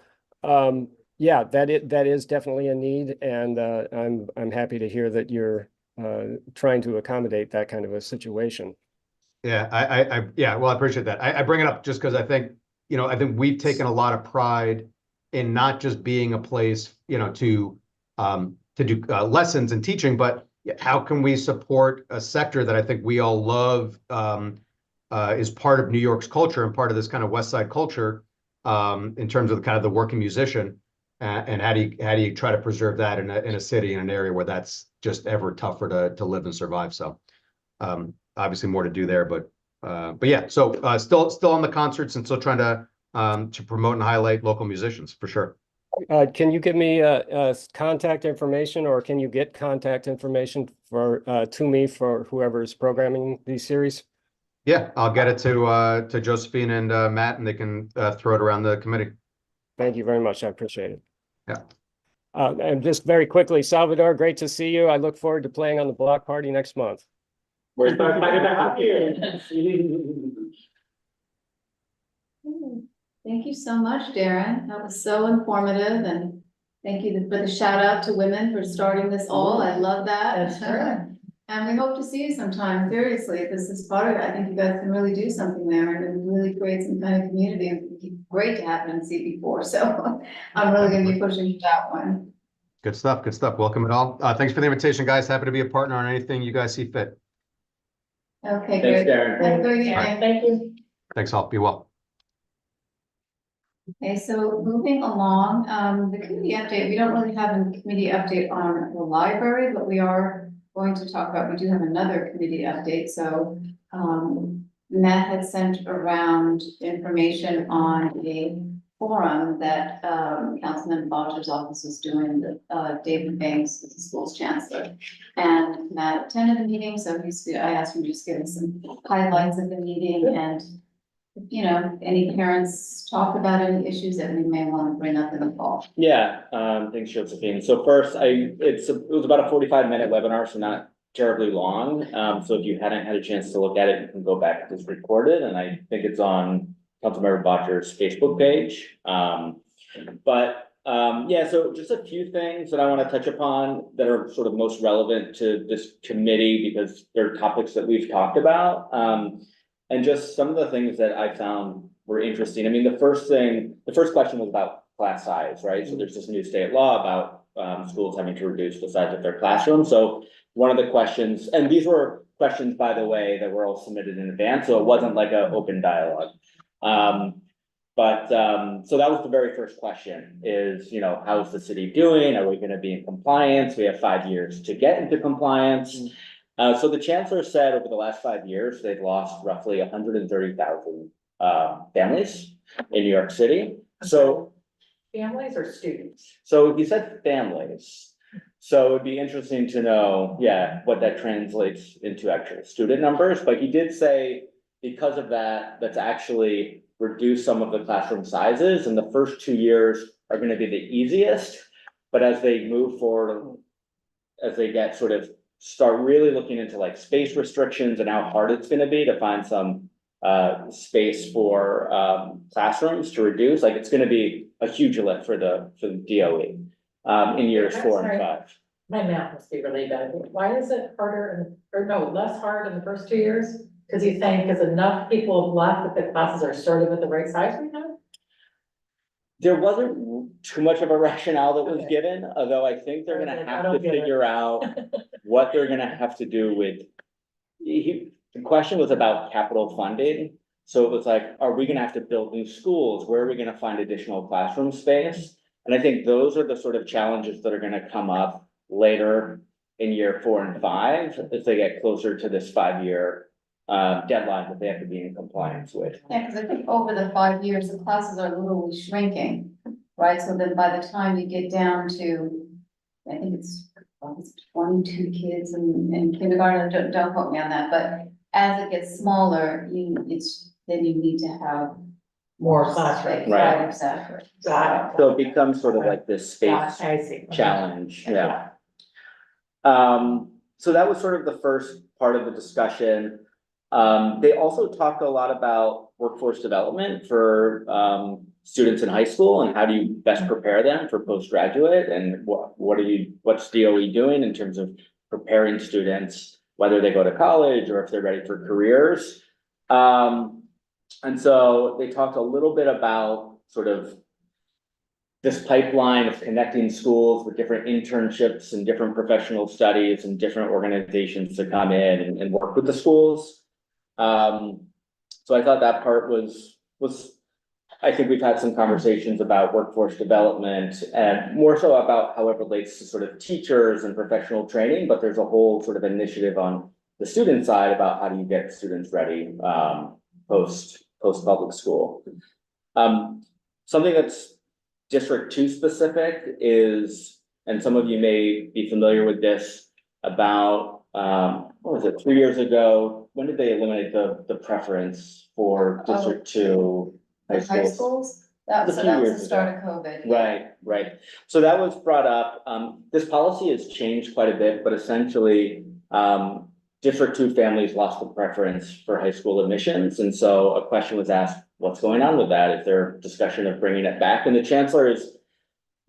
yeah, that is definitely a need, and I'm happy to hear that you're trying to accommodate that kind of a situation. Yeah, well, I appreciate that. I bring it up just because I think we've taken a lot of pride in not just being a place, to do lessons and teaching, but how can we support a sector that I think we all love, is part of New York's culture and part of this kind of West Side culture, in terms of the kind of the working musician, and how do you try to preserve that in a city, in an area where that's just ever tougher to live and survive. So obviously more to do there, but yeah, so still on the concerts and still trying to promote and highlight local musicians for sure. Can you give me contact information, or can you get contact information to me for whoever's programming these series? Yeah, I'll get it to Josephine and Matt, and they can throw it around the committee. Thank you very much. I appreciate it. Yeah. And just very quickly, Salvador, great to see you. I look forward to playing on the block party next month. We're so excited to have you. Thank you so much, Darren. That was so informative, and thank you for the shout out to women for starting this all. I love that. That's right. And we hope to see you sometime. Seriously, this is part of it. I think you guys can really do something there and really create some kind of community. It'd be great to have an MCB4. So I'm really going to be pushing that one. Good stuff. Good stuff. Welcome it all. Thanks for the invitation, guys. Happy to be a partner on anything you guys see fit. Okay, Thanks, great. Darren. Have a good evening. Thank you. Thanks all. Be well. Okay, so moving along, the committee update, we don't really have a committee update on the library, but we are going to talk about, we do have another committee update. So Matt had sent around information on a forum that Councilman Bodger's office is doing with David Banks, the school's chancellor. And Matt attended the meeting, so I asked him to just give us some highlights of the meeting and you know, any parents talk about any issues that we may want to bring up in the fall. Yeah, thanks, Josephine. So first, it was about a 45-minute webinar, so not terribly long. So if you hadn't had a chance to look at it, you can go back. It's recorded, and I think it's on Councilmember Botcher's Facebook page. Yeah, so just a few things that I want to touch upon that are sort of most relevant to this committee because they're topics that we've talked about. And just some of the things that I found were interesting. I mean, the first question was about class size, right? So there's this new state law about schools having to reduce the size of their classroom. So one of the questions, and these were questions, by the way, that were all submitted in advance, so it wasn't like an open dialogue. So that was the very first question is, you know, how's the city doing? Are we going to be in compliance? We have 5 years to get into compliance. So the chancellor said over the last 5 years, they've lost roughly 130,000 families in New York City. So Families or students? So he said families. So it'd be interesting to know, yeah, what that translates into actual student numbers. But he did say because of that, that's actually reduced some of the classroom sizes, and the first 2 years are going to be the easiest. But as they move forward, as they get sort of start really looking into like space restrictions and how hard it's going to be to find some space for classrooms to reduce, like it's going to be a huge lift for the DOE in years 4 and 5. My math must be really bad. Why is it harder or no, less hard in the first 2 years? Because he's saying because enough people have left that the classes are sort of at the right size right now? There wasn't too much of a rationale that was given, although I think they're gonna have to figure out what they're gonna have to do with. The question was about capital funding, so it was like, are we gonna have to build new schools? Where are we gonna find additional classroom space? And I think those are the sort of challenges that are gonna come up later in year 4 and 5, as they get closer to this 5-year deadline that they have to be in compliance with. Yeah, because I think over the 5 years, the classes are literally shrinking, right? So then by the time you get down to, I think it's 22 kids in kindergarten, don't quote me on that, but as it gets smaller, then you need to have More classrooms. Right. Exactly. Got it. So it becomes sort of like this Got space it. I see. challenge, yeah. So that was sort of the first part of the discussion. They also talked a lot about workforce development for students in high school and how do you best prepare them for postgraduate, and what's DOE doing in terms of preparing students, whether they go to college or if they're ready for careers. And so they talked a little bit about sort of this pipeline of connecting schools with different internships and different professional studies and different organizations to come in and work with the schools. So I thought that part was, I think we've had some conversations about workforce development and more so about how it relates to sort of teachers and professional training, but there's a whole sort of initiative on the student side about how do you get students ready, post public school. Something that's District 2 specific is, and some of you may be familiar with this, about, what was it, 3 years ago? When did they eliminate the preference for District 2 high schools? That was A few the years start of COVID. Right. So that was brought up. This policy has changed quite a bit, but essentially, District 2 families lost the preference for high school admissions. And so a question was asked, what's going on with that? Is there discussion of bringing it back? And the chancellor is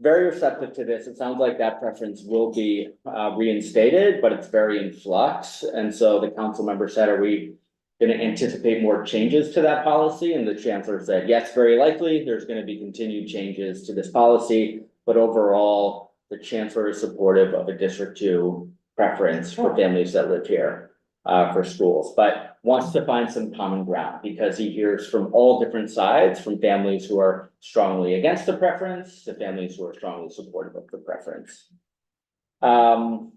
very receptive to this. It sounds like that preference will be reinstated, but it's very in flux. And so the council member said, are we going to anticipate more changes to that policy? And the chancellor said, yes, very likely. There's going to be continued changes to this policy, but overall, the chancellor is supportive of a District 2 preference for families that live here for schools, but wants to find some common ground because he hears from all different sides, from families who are strongly against the preference to families who are strongly supportive of the preference. And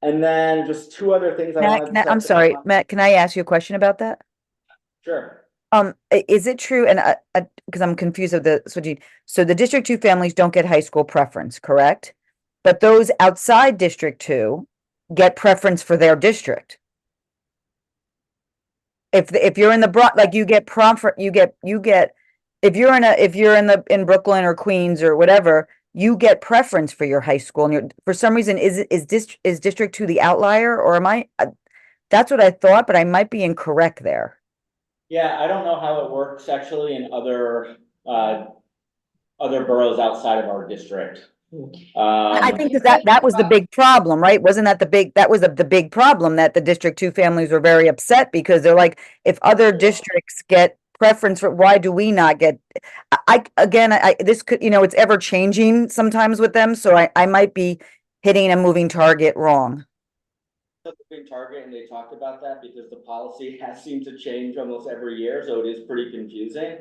then just two other things I wanted to I'm touch sorry, on. Matt, can I ask you a question about that? Sure. Is it true, and because I'm confused of the switching, so the District 2 families don't get high school preference, correct? But those outside District 2 get preference for their district. if you're in the like you get if you're in Brooklyn or Queens or whatever, you get preference for your high school, and for some reason, is District 2 the outlier, or am I? That's what I thought, but I might be incorrect there. Yeah, I don't know how it works actually in other boroughs outside of our district. I think that was the big problem, right? Wasn't that that was the big problem, that the District 2 families were very upset because they're like, if other districts get preference for, why do we not get? This could, it's ever changing sometimes with them, so I might be hitting a moving target wrong. Moving target, and they talked about that because the policy has seemed to change almost every year, so it is pretty confusing.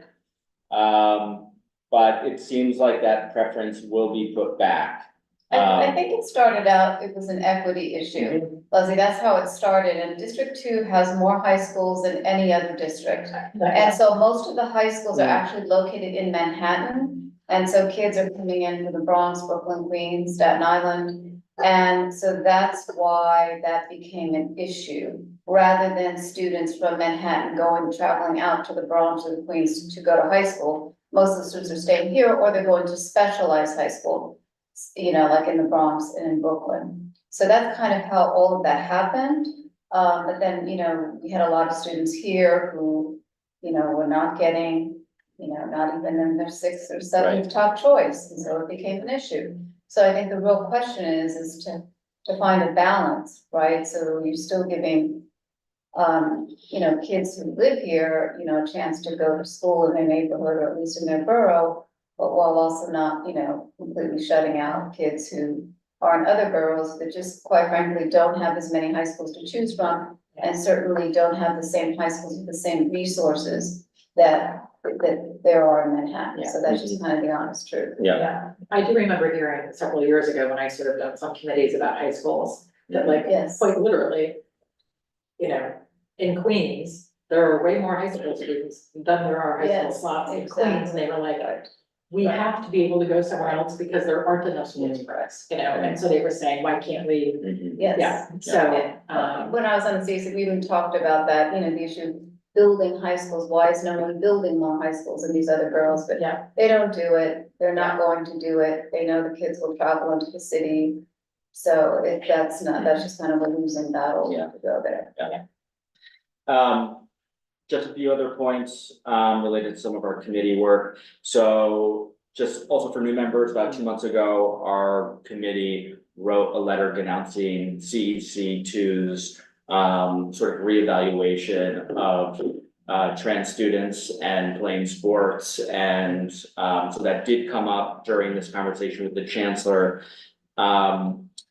But it seems like that preference will be put back. I think it started out, it was an equity issue. Leslie, that's how it started, and District 2 has more high schools than any other district. And so most of the high schools are actually located in Manhattan, and so kids are coming in from the Bronx, Brooklyn, Queens, Staten Island. And so that's why that became an issue, rather than students from Manhattan traveling out to the Bronx or the Queens to go to high school. Most of the students are staying here, or they're going to specialized high school, like in the Bronx and in Brooklyn. So that's kind of how all of that happened. But then, we had a lot of students here who, were not getting, not even in their sixth or seventh top choice. And so it became an issue. So I think the real question is to find a balance, right? So you're still giving, kids who live here, a chance to go to school in their neighborhood, or at least in their borough, but while also not, completely shutting out kids who are in other boroughs that just quite frankly don't have as many high schools to choose from, and certainly don't have the same high schools with the same resources that there are in Manhattan. So that's just kind of the honest truth. Yeah, I do remember hearing several years ago when I served on some committees about high schools, that quite literally, in Queens, there are way more high school students than there are high school slots in Queens, and they were like, we have to be able to go somewhere else because there aren't enough schools for us, and so they were saying, why can't we? Yes. So, when I was on the CES, we even talked about that, the issue of building high schools. Why is no one building more high schools in these other boroughs? But they don't do it. They're not going to do it. They know the kids will travel into the city. So that's just kind of a losing battle to go there. Just a few other points related to some of our committee work. So just also for new members, about 2 months ago, our committee wrote a letter denouncing CEC2's sort of reevaluation of trans students and playing sports. And so that did come up during this conversation with the chancellor.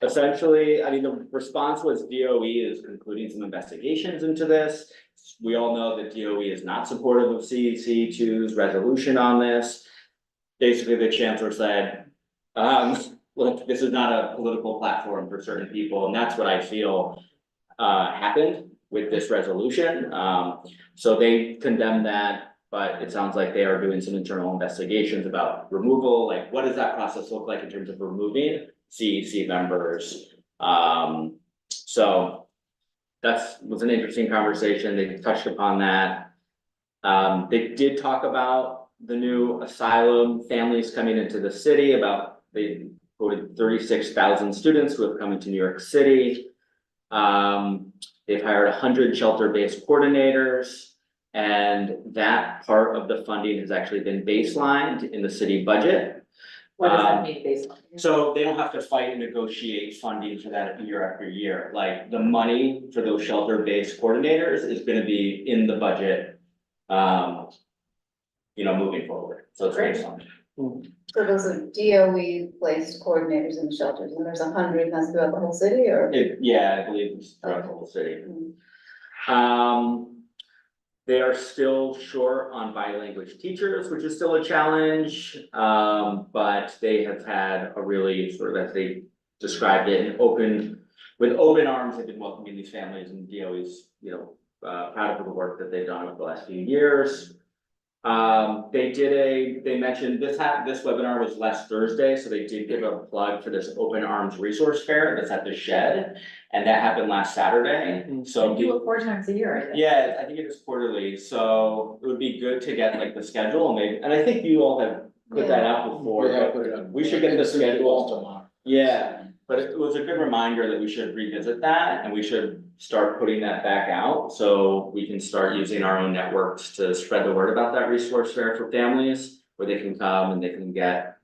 Essentially, I mean, the response was DOE is concluding some investigations into this. We all know that DOE is not supportive of CEC2's resolution on this. Basically, the chancellor said, look, this is not a political platform for certain people, and that's what I feel happened with this resolution. So they condemned that, but it sounds like they are doing some internal investigations about removal. Like, what does that process look like in terms of removing CEC members? So that was an interesting conversation. They touched upon that. They did talk about the new asylum families coming into the city. They quoted 36,000 students who have come into New York City. They've hired 100 shelter-based coordinators, and that part of the funding has actually been baselined in the city budget. what does that mean baseline? So they don't have to fight and negotiate funding for that year after year. Like, the money for those shelter-based coordinators is gonna be in the budget, moving forward. So it's baseline. So those are DOE placed coordinators in the shelters, and there's 100, that's throughout the whole city, or? Yeah, I believe it's throughout the whole city. They are still short on bilanguage teachers, which is still a challenge. But they have had a really, sort of, as they described it, with open arms, they've been welcoming these families, and DOE's, proud of the work that they've done over the last few years. They mentioned this webinar was last Thursday, so they did give a plug for this Open Arms Resource Fair that's at the shed. And that happened last Saturday, so. They do it 4 times a year, I think. Yeah, I think it is quarterly, so it would be good to get like the schedule and maybe, and I think you all have put that out before. But we should get the schedule tomorrow. Yeah, but it was a good reminder that we should revisit that and we should start putting that back out. So we can start using our own networks to spread the word about that resource fair for families where they can come and they can get,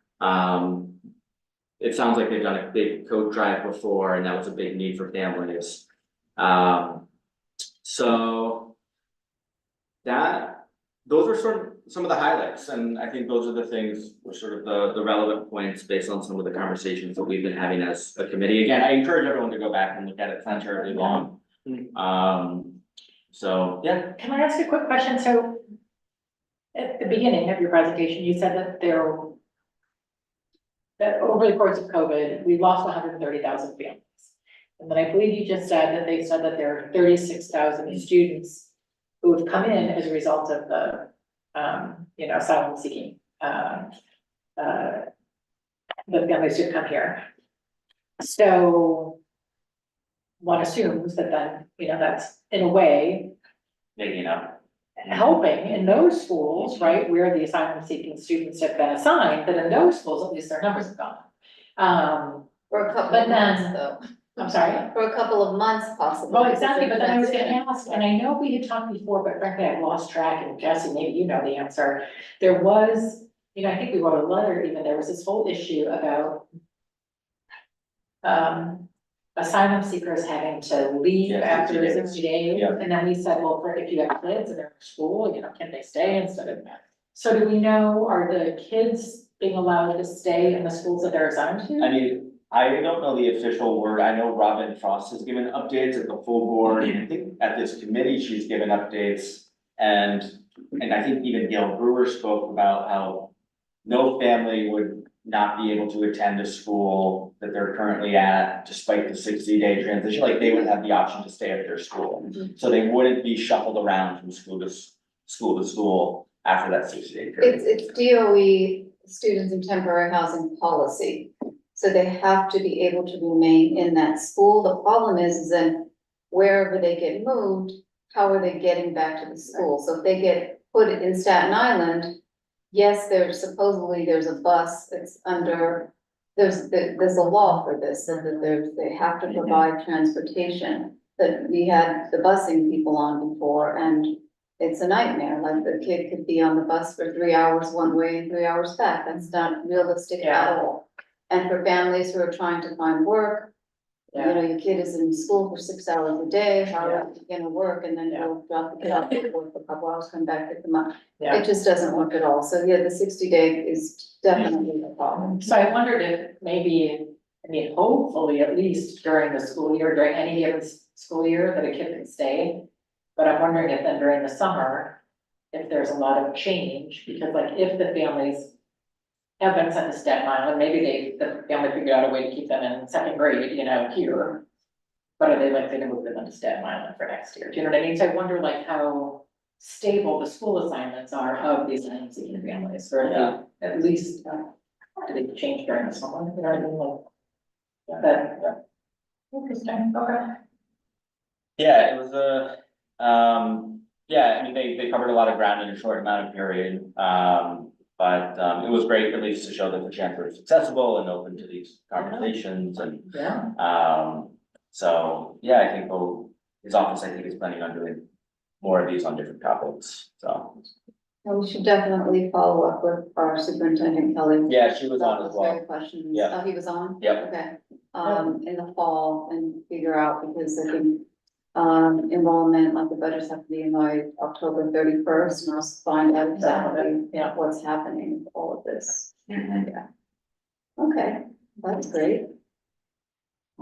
it sounds like they've done a big coat drive before and that was a big need for families. So those are sort of some of the highlights, and I think those are the things, were sort of the relevant points based on some of the conversations that we've been having as a committee. Again, I encourage everyone to go back and look at it, it's not terribly long. So, yeah. Can I ask a quick question? So at the beginning of your presentation, you said that that over the course of COVID, we lost 130,000 families. And then I believe you just said that they said that there are 36,000 students who have come in as a result of the, asylum seeking, the families who come here. So one assumes that then, that's in a way helping in those schools, right, where the asylum seeking students have been assigned, that in those schools, at least their numbers have gone. For a couple But of months then- though. I'm sorry? For a couple of months possibly. Well, exactly, but then I was gonna ask, and I know we had talked before, but frankly, I lost track, and Jesse, maybe you know the answer. There was, I think we wrote a letter even, there was this whole issue about asylum seekers having to leave Yeah, after 60 days. 60 days. Yeah. And then we said, well, if you have kids and they're in school, can they stay instead of? So do we know, are the kids being allowed to stay in the schools that they're assigned to? I mean, I don't know the official word. I know Robin Frost has given updates at the full board, and I think at this committee, she's given updates. And I think even Gail Brewer spoke about how no family would not be able to attend a school that they're currently at, despite the 60-day transition, like they would have the option to stay at their school. So they wouldn't be shuffled around from school to school after that 60-day period. It's DOE, students in temporary housing policy. So they have to be able to remain in that school. The problem is then wherever they get moved, how are they getting back to the school? So if they get put in Staten Island, yes, there's a bus that's under, there's a law for this, so that they have to provide transportation. But we had the busing people on before, and it's a nightmare, like the kid could be on the bus for 3 hours one way and 3 hours back, that's not realistic at all. And for families who are trying to find work, your kid is in school for 6 hours a day, how are you gonna work, and then go drop the kid off at work for a couple hours, come back, pick them up. It just doesn't work at all, so the 60-day is definitely a problem. So I wondered if maybe, hopefully at least during the school year, during any given school year, that a kid can stay. But I'm wondering if then during the summer, if there's a lot of change, because like if the families have been sent to Staten Island, maybe the family figured out a way to keep them in second grade, here. But are they likely to move them to Staten Island for next year? Do you know what I mean? So I wonder like how stable the school assignments are of these asylum seeking families, or at least, do they change during the summer? You know what I mean? Like, interesting, okay. Yeah, it was they covered a lot of ground in a short amount of period. But it was great, at least to show that the chapter is accessible and open to these conversations and, so, I think his office, is planning on doing more of these on different topics, so. And we should definitely follow up with our superintendent Kelly. Yeah, she was on as well. Very questions. Yeah. Oh, he was on? Yep. Okay, in the fall and figure out, because I think enrollment, like the budgets have to be in by October 31st, and I'll find out exactly what's happening with all of this. Okay, that's great.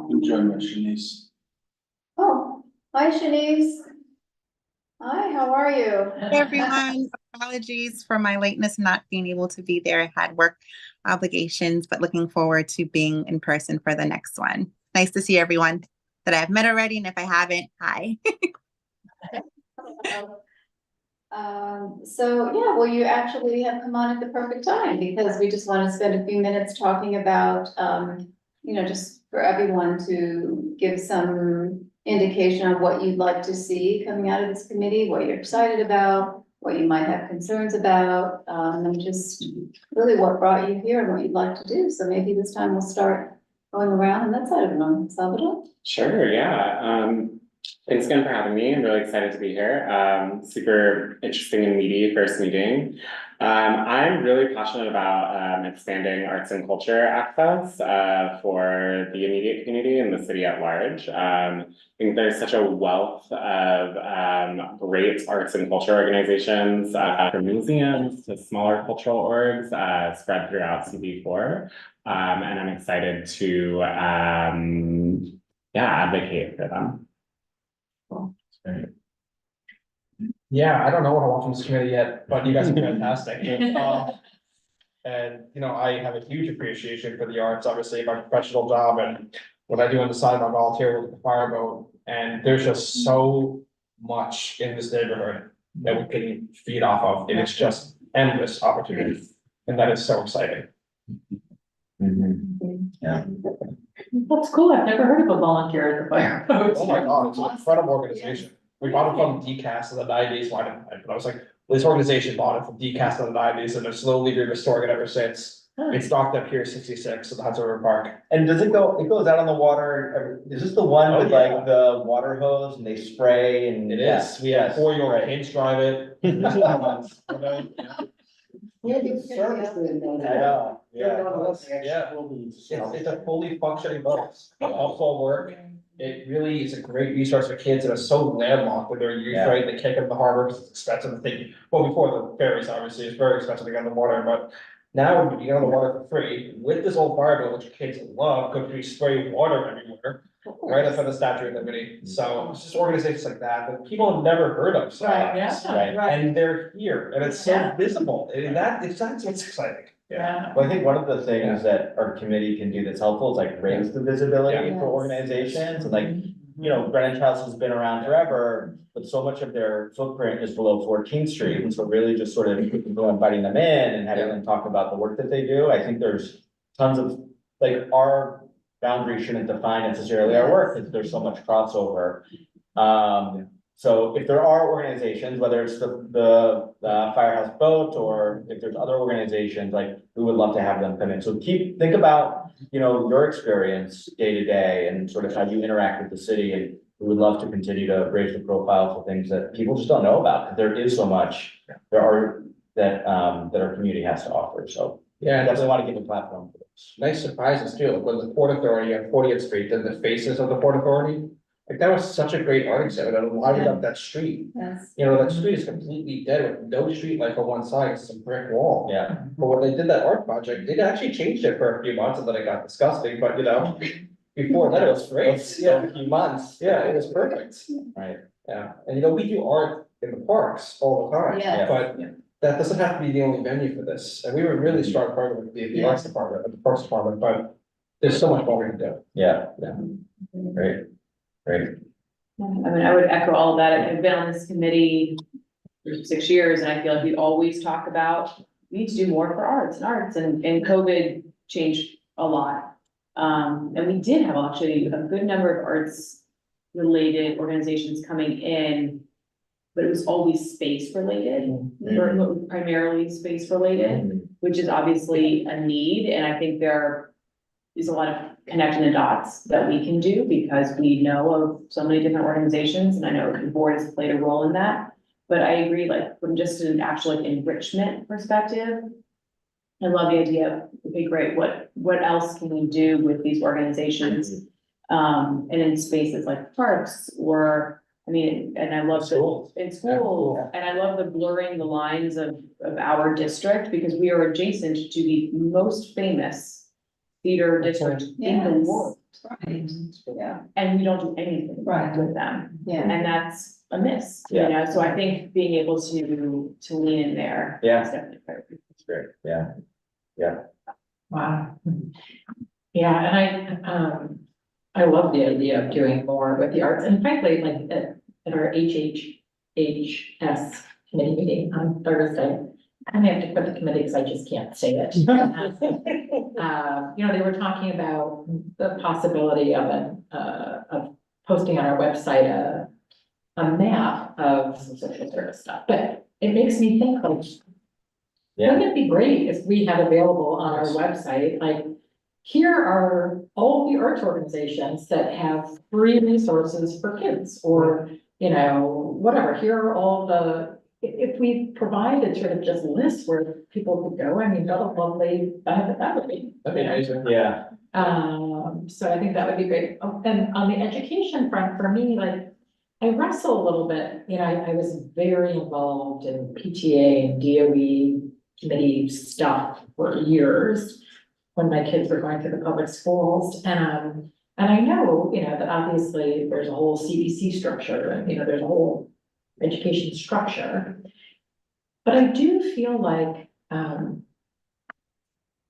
Enjoy my Shanice. Oh, hi Shanice. Hi, how are you? Hey everyone, apologies for my lateness, not being able to be there. I had work obligations, but looking forward to being in person for the next one. Nice to see everyone that I've met already, and if I haven't, hi. So, yeah, well, you actually have come on at the perfect time because we just want to spend a few minutes talking about, just for everyone to give some indication of what you'd like to see coming out of this committee, what you're excited about, what you might have concerns about, and just really what brought you here and what you'd like to do. So maybe this time we'll start going around on that side of the room. Salvador? Sure, yeah. Thanks again for having me. I'm really excited to be here. Super interesting and meaty first meeting. I'm really passionate about expanding arts and culture access for the immediate community and the city at large. I think there's such a wealth of great arts and culture organizations, from museums to smaller cultural orgs spread throughout CB4. And I'm excited to advocate for them. Yeah, I don't know what I want from this committee yet, but you guys are fantastic. And, I have a huge appreciation for the arts, obviously, my professional job and what I do on the side, I volunteer with the fireboat. And there's just so much in this neighborhood that we can feed off of, and it's just endless opportunities. And that is so exciting. Yeah. That's cool. I've never heard of a volunteer at the fire. Oh my God, it's an incredible organization. We bought it from DCAS in the 90s, but I was like, this organization bought it from DCAS in the 90s and they're slowly been restoring it ever since. It's docked up here 66 at the Hudson River Park. And does it goes out on the water? Is this the one with like the water hose and they spray and? It is. We have 4-year-old kids drive it. It's a fully functioning boat. All work. It really is a great resource for kids and it's so landlocked when they're afraid to kick in the harbor because it's expensive to think. Well, before the ferries, obviously, it's very expensive to get on the water, but now you get on the water for free with this old fireboat, which kids love, because we spray water everywhere. Right up at the Statue of Liberty. So it's just organizations like that people have never heard of. So, Right. And they're here and it's so visible. And that's what's exciting. Yeah. Well, I think one of the things that our committee can do that's helpful is like raise the visibility for organizations and like, Greenwich House has been around forever, but so much of their footprint is below 14th Street. And so really just sort of inviting them in and having them talk about the work that they do. I think there's tons of, like, our boundary shouldn't define necessarily our work because there's so much crossover. So if there are organizations, whether it's the Firehouse Boat or if there's other organizations, like we would love to have them come in. So think about, your experience day to day and sort of how you interact with the city. And we would love to continue to raise the profile for things that people just don't know about. There is so much that our community has to offer. So Yeah, I definitely want to give a platform for this. nice surprises too, like when the Port Authority on 40th Street did the faces of the Port Authority. Like that was such a great art exhibit and it livened up that street. Yes. That street is completely dead with no street light on one side, it's a brick wall. Yeah. But when they did that art project, they actually changed it for a few months and then it got disgusting, but before that it was great. A few months. Yeah, it was perfect. Right. Yeah, and we do art in the parks all the time, Yeah. but that doesn't have to be the only venue for this. And we were really strong partner with the arts department, and the parks department, but there's so much more we can do. Yeah. Great. I mean, I would echo all of that. I've been on this committee for 6 years and I feel like we always talk about, we need to do more for arts and COVID changed a lot. And we did have actually a good number of arts related organizations coming in, but it was always space related, or primarily space related, which is obviously a need. And I think there is a lot of connecting the dots that we can do because we know of so many different organizations and I know the board has played a role in that. But I agree, like from just an actual enrichment perspective, I love the idea of, okay, great, what else can we do with these organizations? And in spaces like parks or, and I love in school, and I love the blurring the lines of our district because we are adjacent to the most famous theater district in the world. Right. Yeah. And we don't do anything with them. Yeah. And that's a miss, so I think being able to lean in there. Yeah. Is definitely critical. That's great. Yeah. Wow. Yeah, and I love the idea of doing more with the arts and frankly, like at our HHS committee meeting on Thursday. I may have to quit the committee because I just can't say it. You know, they were talking about the possibility of of posting on our website a map of some social service stuff, but it makes me think like, wouldn't it be great if we had available on our website, like, here are all the arts organizations that have free resources for kids, or, you know, whatever, here are all the, if we provided sort of just lists where people could go, I mean, what a lovely benefit that would be. That'd be amazing. Yeah. So I think that would be great. Oh, and on the education front, for me, like, I wrestle a little bit, you know, I was very involved in PTA and DOE committee stuff for years when my kids were going through the public schools. And I know, you know, that obviously there's a whole CBC structure and, you know, there's a whole education structure. But I do feel like,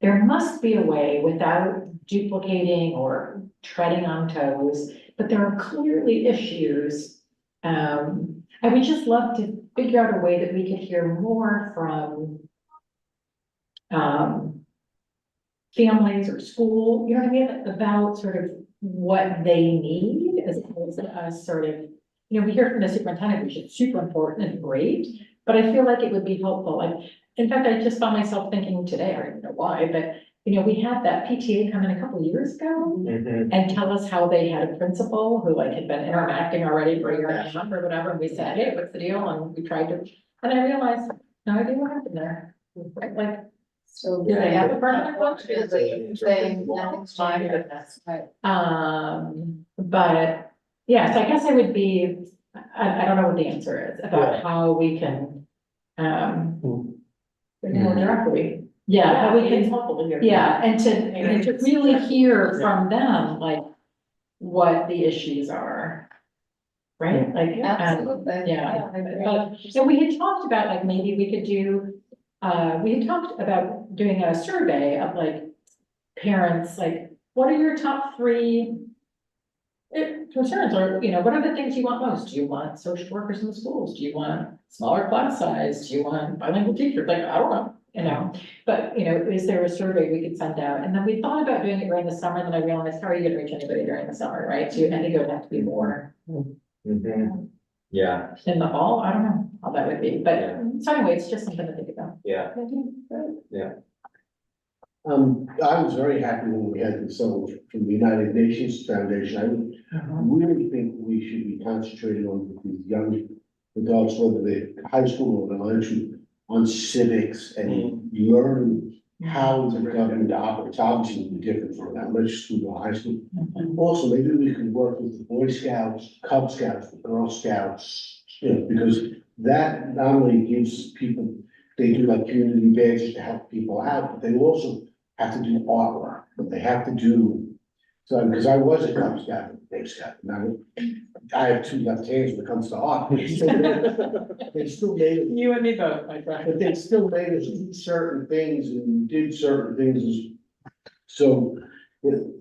there must be a way without duplicating or treading on toes, but there are clearly issues. I would just love to figure out a way that we could hear more from families or school, you know what I mean, about sort of what they need as opposed to us sort of, you know, we hear from the superintendent, which is super important and great, but I feel like it would be helpful. Like, in fact, I just found myself thinking today, I don't know why, but you know, we had that PTA come in a couple of years ago and tell us how they had a principal who like had been interacting already for a year and a half or whatever, and we said, hey, what's the deal? And we tried to, and I realized, no idea what happened there. Right, like, So do they have a permanent one? Saying nothing's changed, but that's right. But yes, I guess I would be, I don't know what the answer is about how we can, more directly. Yeah, how we It's can, helpful to hear. yeah, and to really hear from them, like, what the issues are. Right, like, Absolutely. yeah, so we had talked about, like, maybe we could do, we had talked about doing a survey of like parents, like, what are your top 3 concerns, or, you know, what are the things you want most? Do you want social workers in the schools? Do you want smaller class size? Do you want bilingual teachers? Like, I don't know, you know, but, you know, is there a survey we could send out? And then we thought about doing it during the summer, then I realized, how are you gonna reach anybody during the summer, right? So I think it would have to be more Yeah, in the fall, I don't know how that would be, but so anyway, it's just something to think about. yeah. I was very happy when we had the someone from the United Nations Foundation. I really think we should be concentrating on these young adults, whether they're high school or elementary, on civics and learning how the government operates. Obviously, it's different from elementary school or high school. Also, maybe we could work with the Boy Scouts, Cub Scouts, the Girl Scouts, you know, because that not only gives people, they do like community badges to help people out, but they also have to do artwork, but they have to do, so, because I was a Cub Scout and Boy Scout, and I have 2 left hands when it comes to art. They still made it, You and me both, my friend. but they still made us do certain things and did certain things. So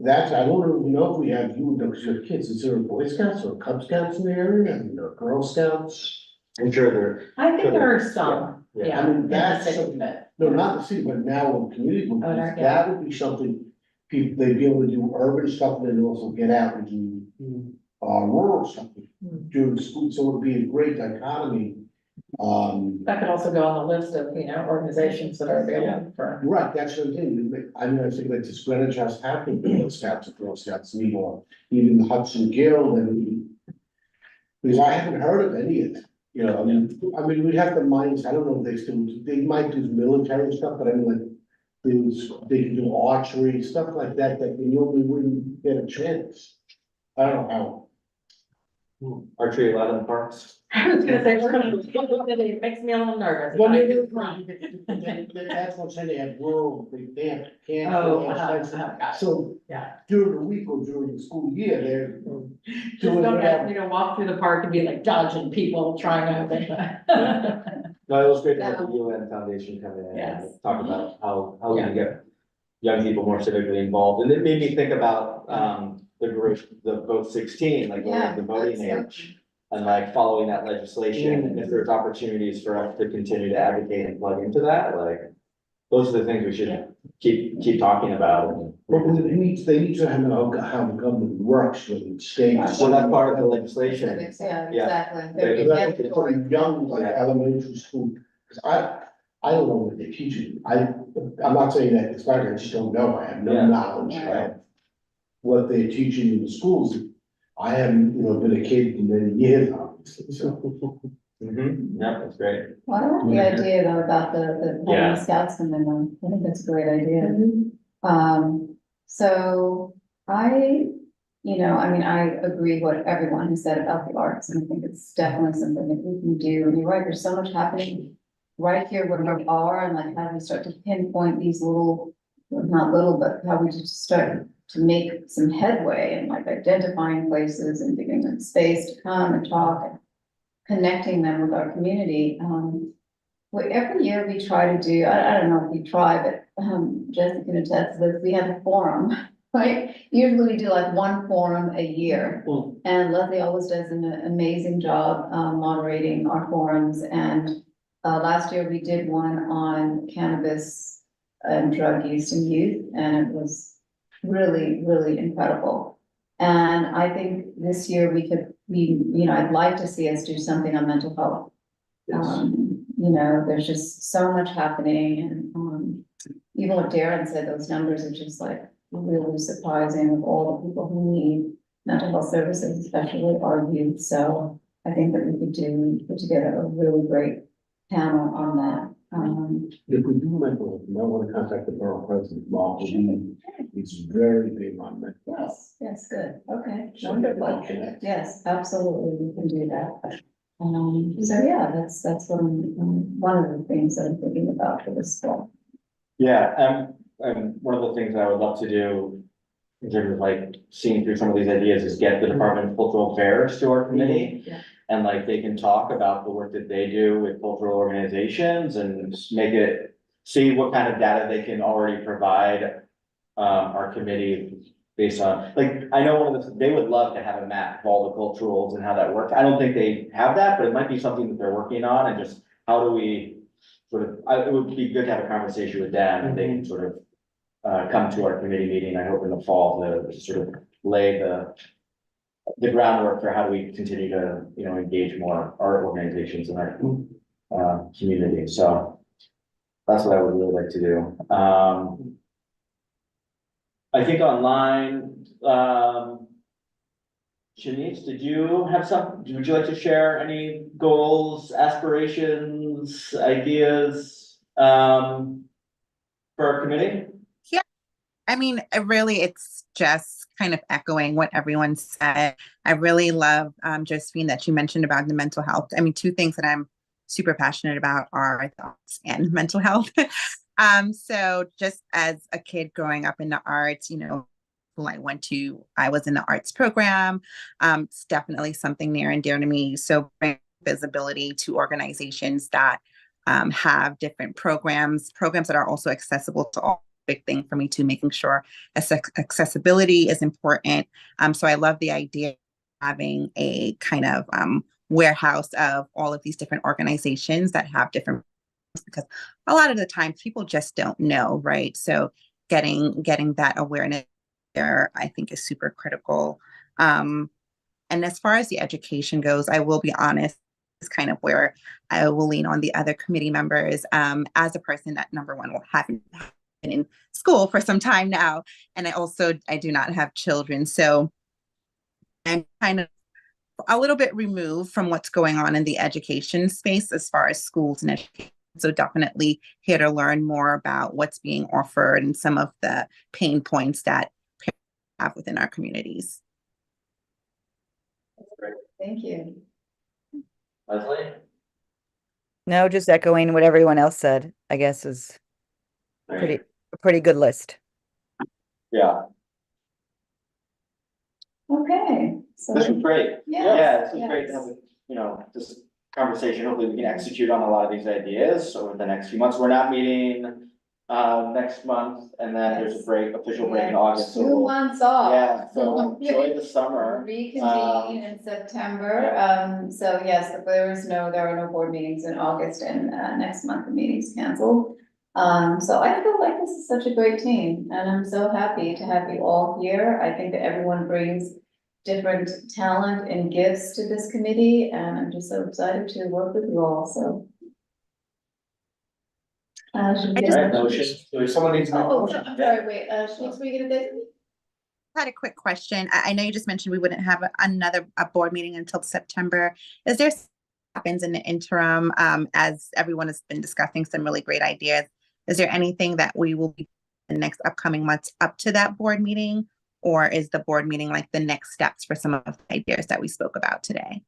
that's, I don't even know if we have, you know, because you have kids, is there a Boy Scouts or Cub Scouts in the area, and there are Girl Scouts? I'm sure there. I think there are some, Yeah. yeah. I mean, in the that's city, something- but- No, not the city, but now in community groups, Oh, there, yeah. that would be something, people, they'd be able to do urban stuff, and then also get out and do rural stuff during the school, so it would be a great dichotomy. That could also go on the list of, you know, organizations that are available for. Right, that's what I'm saying, I mean, I think like this Greenwich House happening, Girl Scouts and Girl Scouts, and even the Hudson Guild, and because I haven't heard of any of it. You know, I mean, we'd have to mind, I don't know if they still, they might do military stuff, but I mean, like, they can do archery, stuff like that, that we normally wouldn't get a chance. I don't know Archery allowed in the parks? I was gonna say, we're gonna, it makes me a little nervous. how. That's what I'm saying, they have rural, they have camps. Oh, they have got it. So Yeah. during the week or during the school year, they're Just doing don't ask whatever. me to walk through the park and be like dodging people trying to. No, it was great to have the UN Foundation come in and Yes. talk about how we can get young people more civically involved. And it made me think about, the group, the vote 16, like, Yeah, the voting that's age. and like following that legislation, and if there's opportunities for us to continue to advocate and plug into that, like, those are the things we should keep talking about. Well, they need to have how the government works with the states. So that's part of the legislation. Yeah, Yeah. exactly. They're That's mandatory. for young, like elementary school, because I don't know what they're teaching. I'm not saying that it's not, I just don't know. I have no Yeah. knowledge of what they're teaching in the schools. I haven't, been a kid in many years, obviously, so. Yeah, that's great. Well, I like the idea though about the Yeah. having scouts come in, I think that's a great idea. So I agree what everyone has said about the arts, and I think it's definitely something that we can do. And you're right, there's so much happening right here where we are, and like how we start to pinpoint these little, not little, but how we just start to make some headway and like identifying places and giving them space to come and talk and connecting them with our community. Every year we try to do, I don't know if we try, but Jesse can attest to this, we have a forum, right? Usually we do like one forum a year. And Leslie always does an amazing job moderating our forums. And last year we did one on cannabis and drug use in youth, and it was really, really incredible. And I think this year I'd like to see us do something on mental health. There's just so much happening, and even what Darren said, those numbers are just like really surprising of all the people who need mental health services, especially our youth. So I think that we could put together a really great panel on that. If we do mental health, you might want to contact the borough president, Mark. He's very big on mental health. Yes, good, okay, So, wonderful. okay. Yes, absolutely, we can do that. So yeah, that's what one of the things that I'm thinking about for this fall. Yeah, and one of the things I would love to do in terms of like seeing through some of these ideas is get the Department of Cultural Affairs to our committee. Yeah. And like they can talk about the work that they do with cultural organizations and see what kind of data they can already provide our committee based on, like, I know they would love to have a map of all the culturals and how that works. I don't think they have that, but it might be something that they're working on, and just how do we it would be good to have a conversation with them, and they can sort of come to our committee meeting, I hope in the fall, to sort of lay the groundwork for how do we continue to, engage more art organizations in our community. So that's what I would really like to do. I think online, Shanice, would you like to share any goals, aspirations, ideas, for our committee? Yeah, I mean, it's just kind of echoing what everyone said. I really love, Josephine, that you mentioned about the mental health. I mean, two things that I'm super passionate about are thoughts and mental health. So just as a kid growing up in the arts, who I was in the arts program. It's definitely something near and dear to me. So bring visibility to organizations that have different programs that are also accessible to all. Big thing for me too, making sure accessibility is important. So I love the idea of having a kind of warehouse of all of these different organizations that have different, because a lot of the times people just don't know, right? So getting that awareness there, I think, is super critical. And as far as the education goes, I will be honest, is kind of where I will lean on the other committee members. As a person that, number one, will haven't been in school for some time now, and I do not have children, so I'm kind of a little bit removed from what's going on in the education space as far as schools and education. So definitely here to learn more about what's being offered and some of the pain points that parents have within our communities. Thank you. Leslie? No, just echoing what everyone else said, I guess is a pretty good list. Yeah, Okay. So this was great. Yes, Yeah, this was yes. great to have, this conversation. Hopefully we can execute on a lot of these ideas over the next few months. We're not meeting next month, and then there's a Yes. break, official break in August. so 2 we'll- months off. Yeah, so enjoy the summer. Reconvene in September, so yes, there are no board meetings in August and, next month the meeting's canceled. So I feel like this is such a great team and I'm so happy to have you all here. I think that everyone brings different talent and gifts to this committee and I'm just so excited to work with you all, so. Should we I get just- a Alright, motion, someone needs to make a Oh, motion. I'm sorry, wait, Shanice, were you gonna say? had a quick question. I know you just mentioned we wouldn't have a board meeting until September. Is there happens in the interim, as everyone has been discussing some really great ideas? Is there anything that we will be in the next upcoming months up to that board meeting? Or is the board meeting like the next steps for some of the ideas that we spoke about today?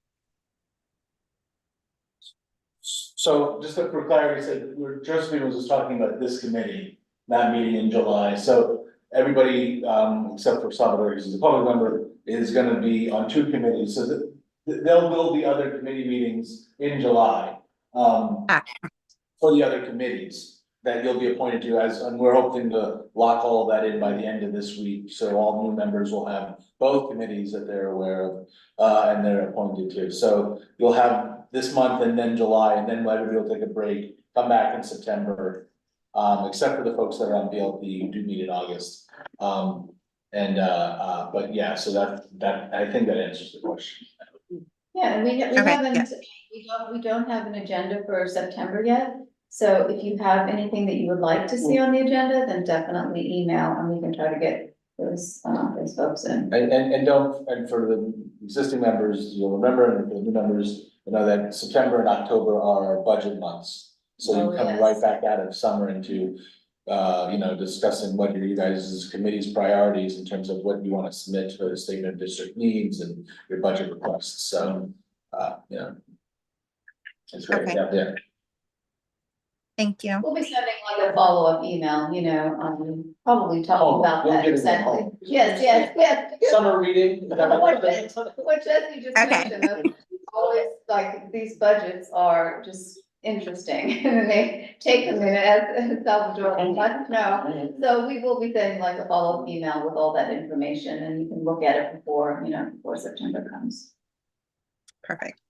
So just for clarity, so Josephine was just talking about this committee, not meeting in July, so everybody, except for Salvador, who's a public member, is gonna be on 2 committees, so that there will be other committee meetings in July. For the other committees that you'll be appointed to as, and we're hoping to lock all of that in by the end of this week, so all new members will have both committees that they're aware of, and they're appointed to, so you'll have this month and then July, and then everybody will take a break, come back in September. Except for the folks that are on BLP who do meet in August. But yeah, so that, I think that answers the question. Yeah, and we Okay, haven't, yeah. we don't have an agenda for September yet. So if you have anything that you would like to see on the agenda, then definitely email and we can try to get those folks in. And for the existing members, you'll remember, and for the new members, you know that September and October are budget months. So Oh, you come yes. right back out of summer into, discussing what are you guys' committee's priorities in terms of what you want to submit for the statement of district needs and your budget requests, so, It's great, Okay. yeah. Thank you. We'll be sending like a follow-up email, probably talking about we'll that get it exactly. home. Yes. Summer reading. What Jesse just Okay. mentioned, always like these budgets are just interesting and they take a minute as Salvador, no. So we will be sending like a follow-up email with all that information and you can look at it before September comes. Perfect.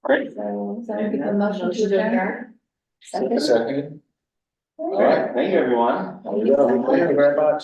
Great. So we get a motion to adjourn. Second. Second. Alright, thank you, everyone. Thank you so much. Thank you very much.